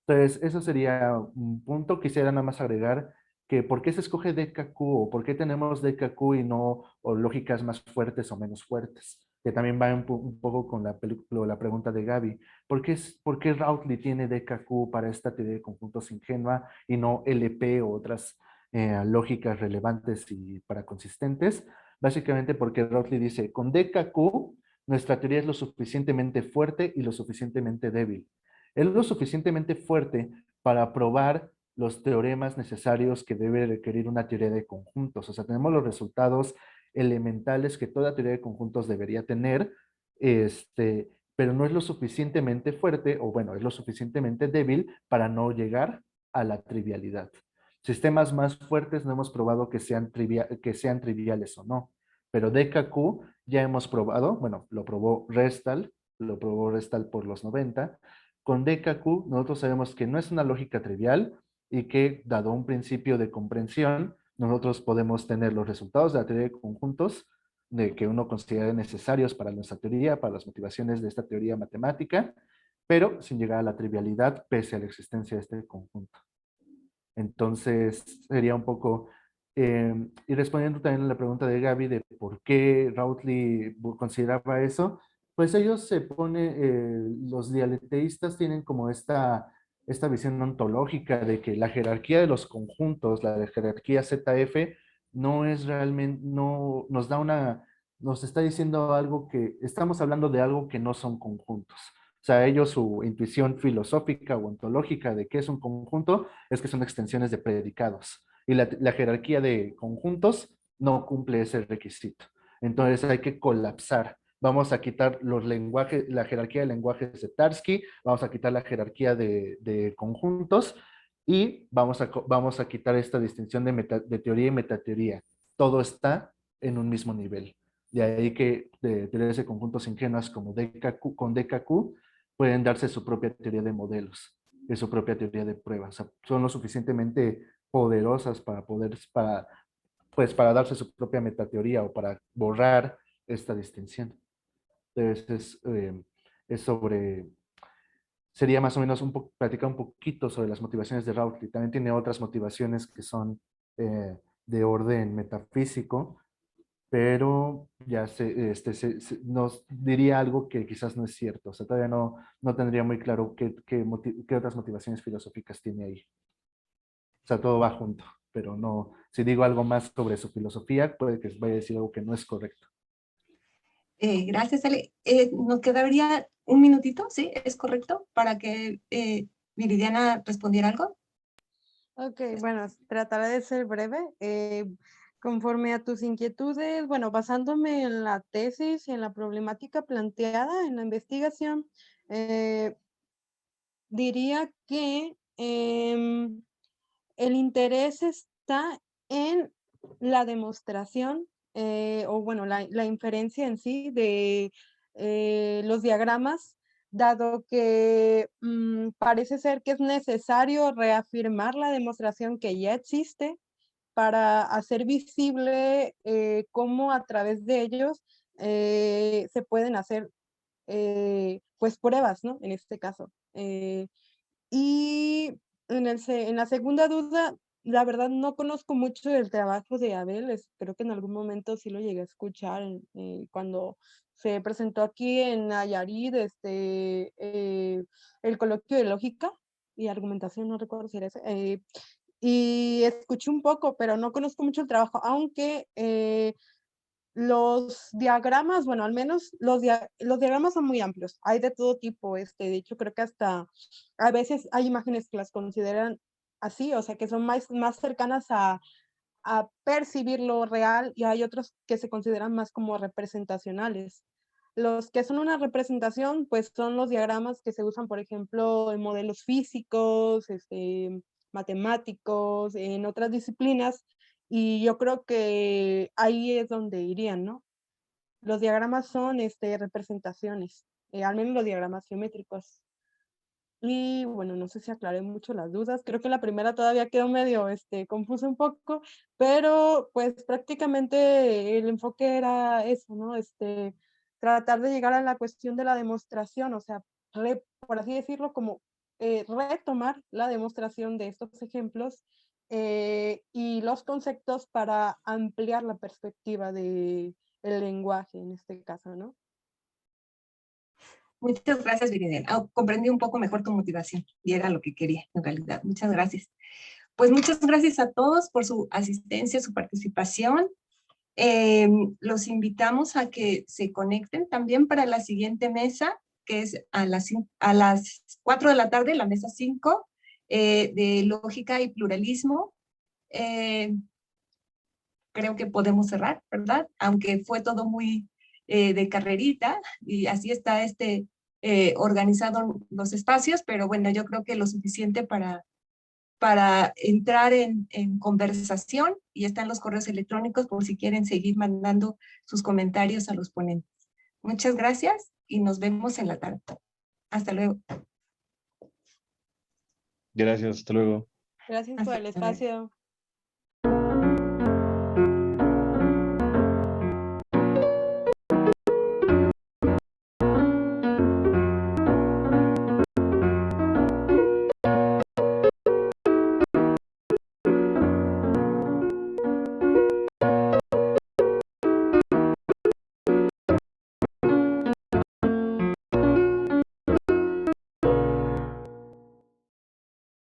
Entonces, eso sería un punto. Quisiera nada más agregar que por qué se escoge DKQ o por qué tenemos DKQ y no o lógicas más fuertes o menos fuertes, que también va un poco con la pregunta de Gaby. ¿Por qué Rautely tiene DKQ para esta teoría de conjuntos ingenua y no LP o otras lógicas relevantes y para consistentes? Básicamente porque Rautely dice, con DKQ nuestra teoría es lo suficientemente fuerte y lo suficientemente débil. Es lo suficientemente fuerte para probar los teoremas necesarios que debe requerir una teoría de conjuntos. O sea, tenemos los resultados elementales que toda teoría de conjuntos debería tener, pero no es lo suficientemente fuerte, o bueno, es lo suficientemente débil para no llegar a la trivialidad. Sistemas más fuertes no hemos probado que sean triviales o no, pero DKQ ya hemos probado, bueno, lo probó Restal por los 90. Con DKQ nosotros sabemos que no es una lógica trivial y que, dado un principio de comprensión, nosotros podemos tener los resultados de la teoría de conjuntos de que uno considera necesarios para nuestra teoría, para las motivaciones de esta teoría matemática, pero sin llegar a la trivialidad pese a la existencia de este conjunto. Entonces, sería un poco, y respondiendo también a la pregunta de Gaby de por qué Rautely consideraba eso, pues ellos los dialeteístas tienen como esta visión ontológica de que la jerarquía de los conjuntos, la de jerarquía ZF, no es realmente, no nos está diciendo algo que, estamos hablando de algo que no son conjuntos. O sea, ellos su intuición filosófica o ontológica de qué es un conjunto es que son extensiones de predicados. Y la jerarquía de conjuntos no cumple ese requisito. Entonces hay que colapsar. Vamos a quitar los lenguajes, la jerarquía de lenguajes de Tarski, vamos a quitar la jerarquía de conjuntos y vamos a quitar esta distinción de teoría y metateoría. Todo está en un mismo nivel. De ahí que teorías de conjuntos ingenuas como DKQ, con DKQ pueden darse su propia teoría de modelos, de su propia teoría de pruebas. O sea, son lo suficientemente poderosas para darse su propia metateoría o para borrar esta distinción. Entonces, sería más o menos platicar un poquito sobre las motivaciones de Rautely. También tiene otras motivaciones que son de orden metafísico, pero ya nos diría algo que quizás no es cierto. O sea, todavía no tendría muy claro qué otras motivaciones filosóficas tiene ahí. O sea, todo va junto, pero no, si digo algo más sobre su filosofía, puede que vaya a decir algo que no es correcto. Gracias, Ale. Nos quedaría un minutito, ¿sí? ¿Es correcto? Para que Viridiana respondiera algo. Ok, bueno, trataré de ser breve. Conforme a tus inquietudes, bueno, basándome en la tesis y en la problemática planteada en la investigación, diría que el interés está en la demostración, o bueno, la inferencia en sí de los diagramas, dado que parece ser que es necesario reafirmar la demostración que ya existe para hacer visible cómo a través de ellos se pueden hacer pues pruebas, ¿no? En este caso. Y en la segunda duda, la verdad no conozco mucho del trabajo de Abel, creo que en algún momento sí lo llegué a escuchar cuando se presentó aquí en Nayarit el coloquio de lógica y argumentación, no recuerdo si era ese, y escuché un poco, pero no conozco mucho el trabajo, aunque Los diagramas, bueno, al menos los diagramas son muy amplios, hay de todo tipo, de hecho creo que hasta a veces hay imágenes que las consideran así, o sea, que son más cercanas a percibir lo real y hay otros que se consideran más como representacionales. Los que son una representación, pues son los diagramas que se usan, por ejemplo, en modelos físicos, matemáticos, en otras disciplinas, y yo creo que ahí es donde irían, ¿no? Los diagramas son representaciones, al menos los diagramas geométricos. Y bueno, no sé si aclaré mucho las dudas. Creo que la primera todavía quedó medio confusa un poco, pero pues prácticamente el enfoque era eso, ¿no? Tratar de llegar a la cuestión de la demostración, o sea, por así decirlo, como retomar la demostración de estos ejemplos y los conceptos para ampliar la perspectiva del lenguaje en este caso, ¿no? Muchas gracias, Viridiana. Comprendí un poco mejor tu motivación y era lo que quería, en realidad. Muchas gracias. Pues muchas gracias a todos por su asistencia, su participación. Los invitamos a que se conecten también para la siguiente mesa, que es a las 4 de la tarde, la mesa 5, de lógica y pluralismo. Creo que podemos cerrar, ¿verdad? Aunque fue todo muy de carrerita y así está organizado los espacios, pero bueno, yo creo que lo suficiente para entrar en conversación y están los correos electrónicos por si quieren seguir mandando sus comentarios a los ponentes. Muchas gracias y nos vemos en la tarde. Hasta luego. Gracias, hasta luego. Gracias por el espacio.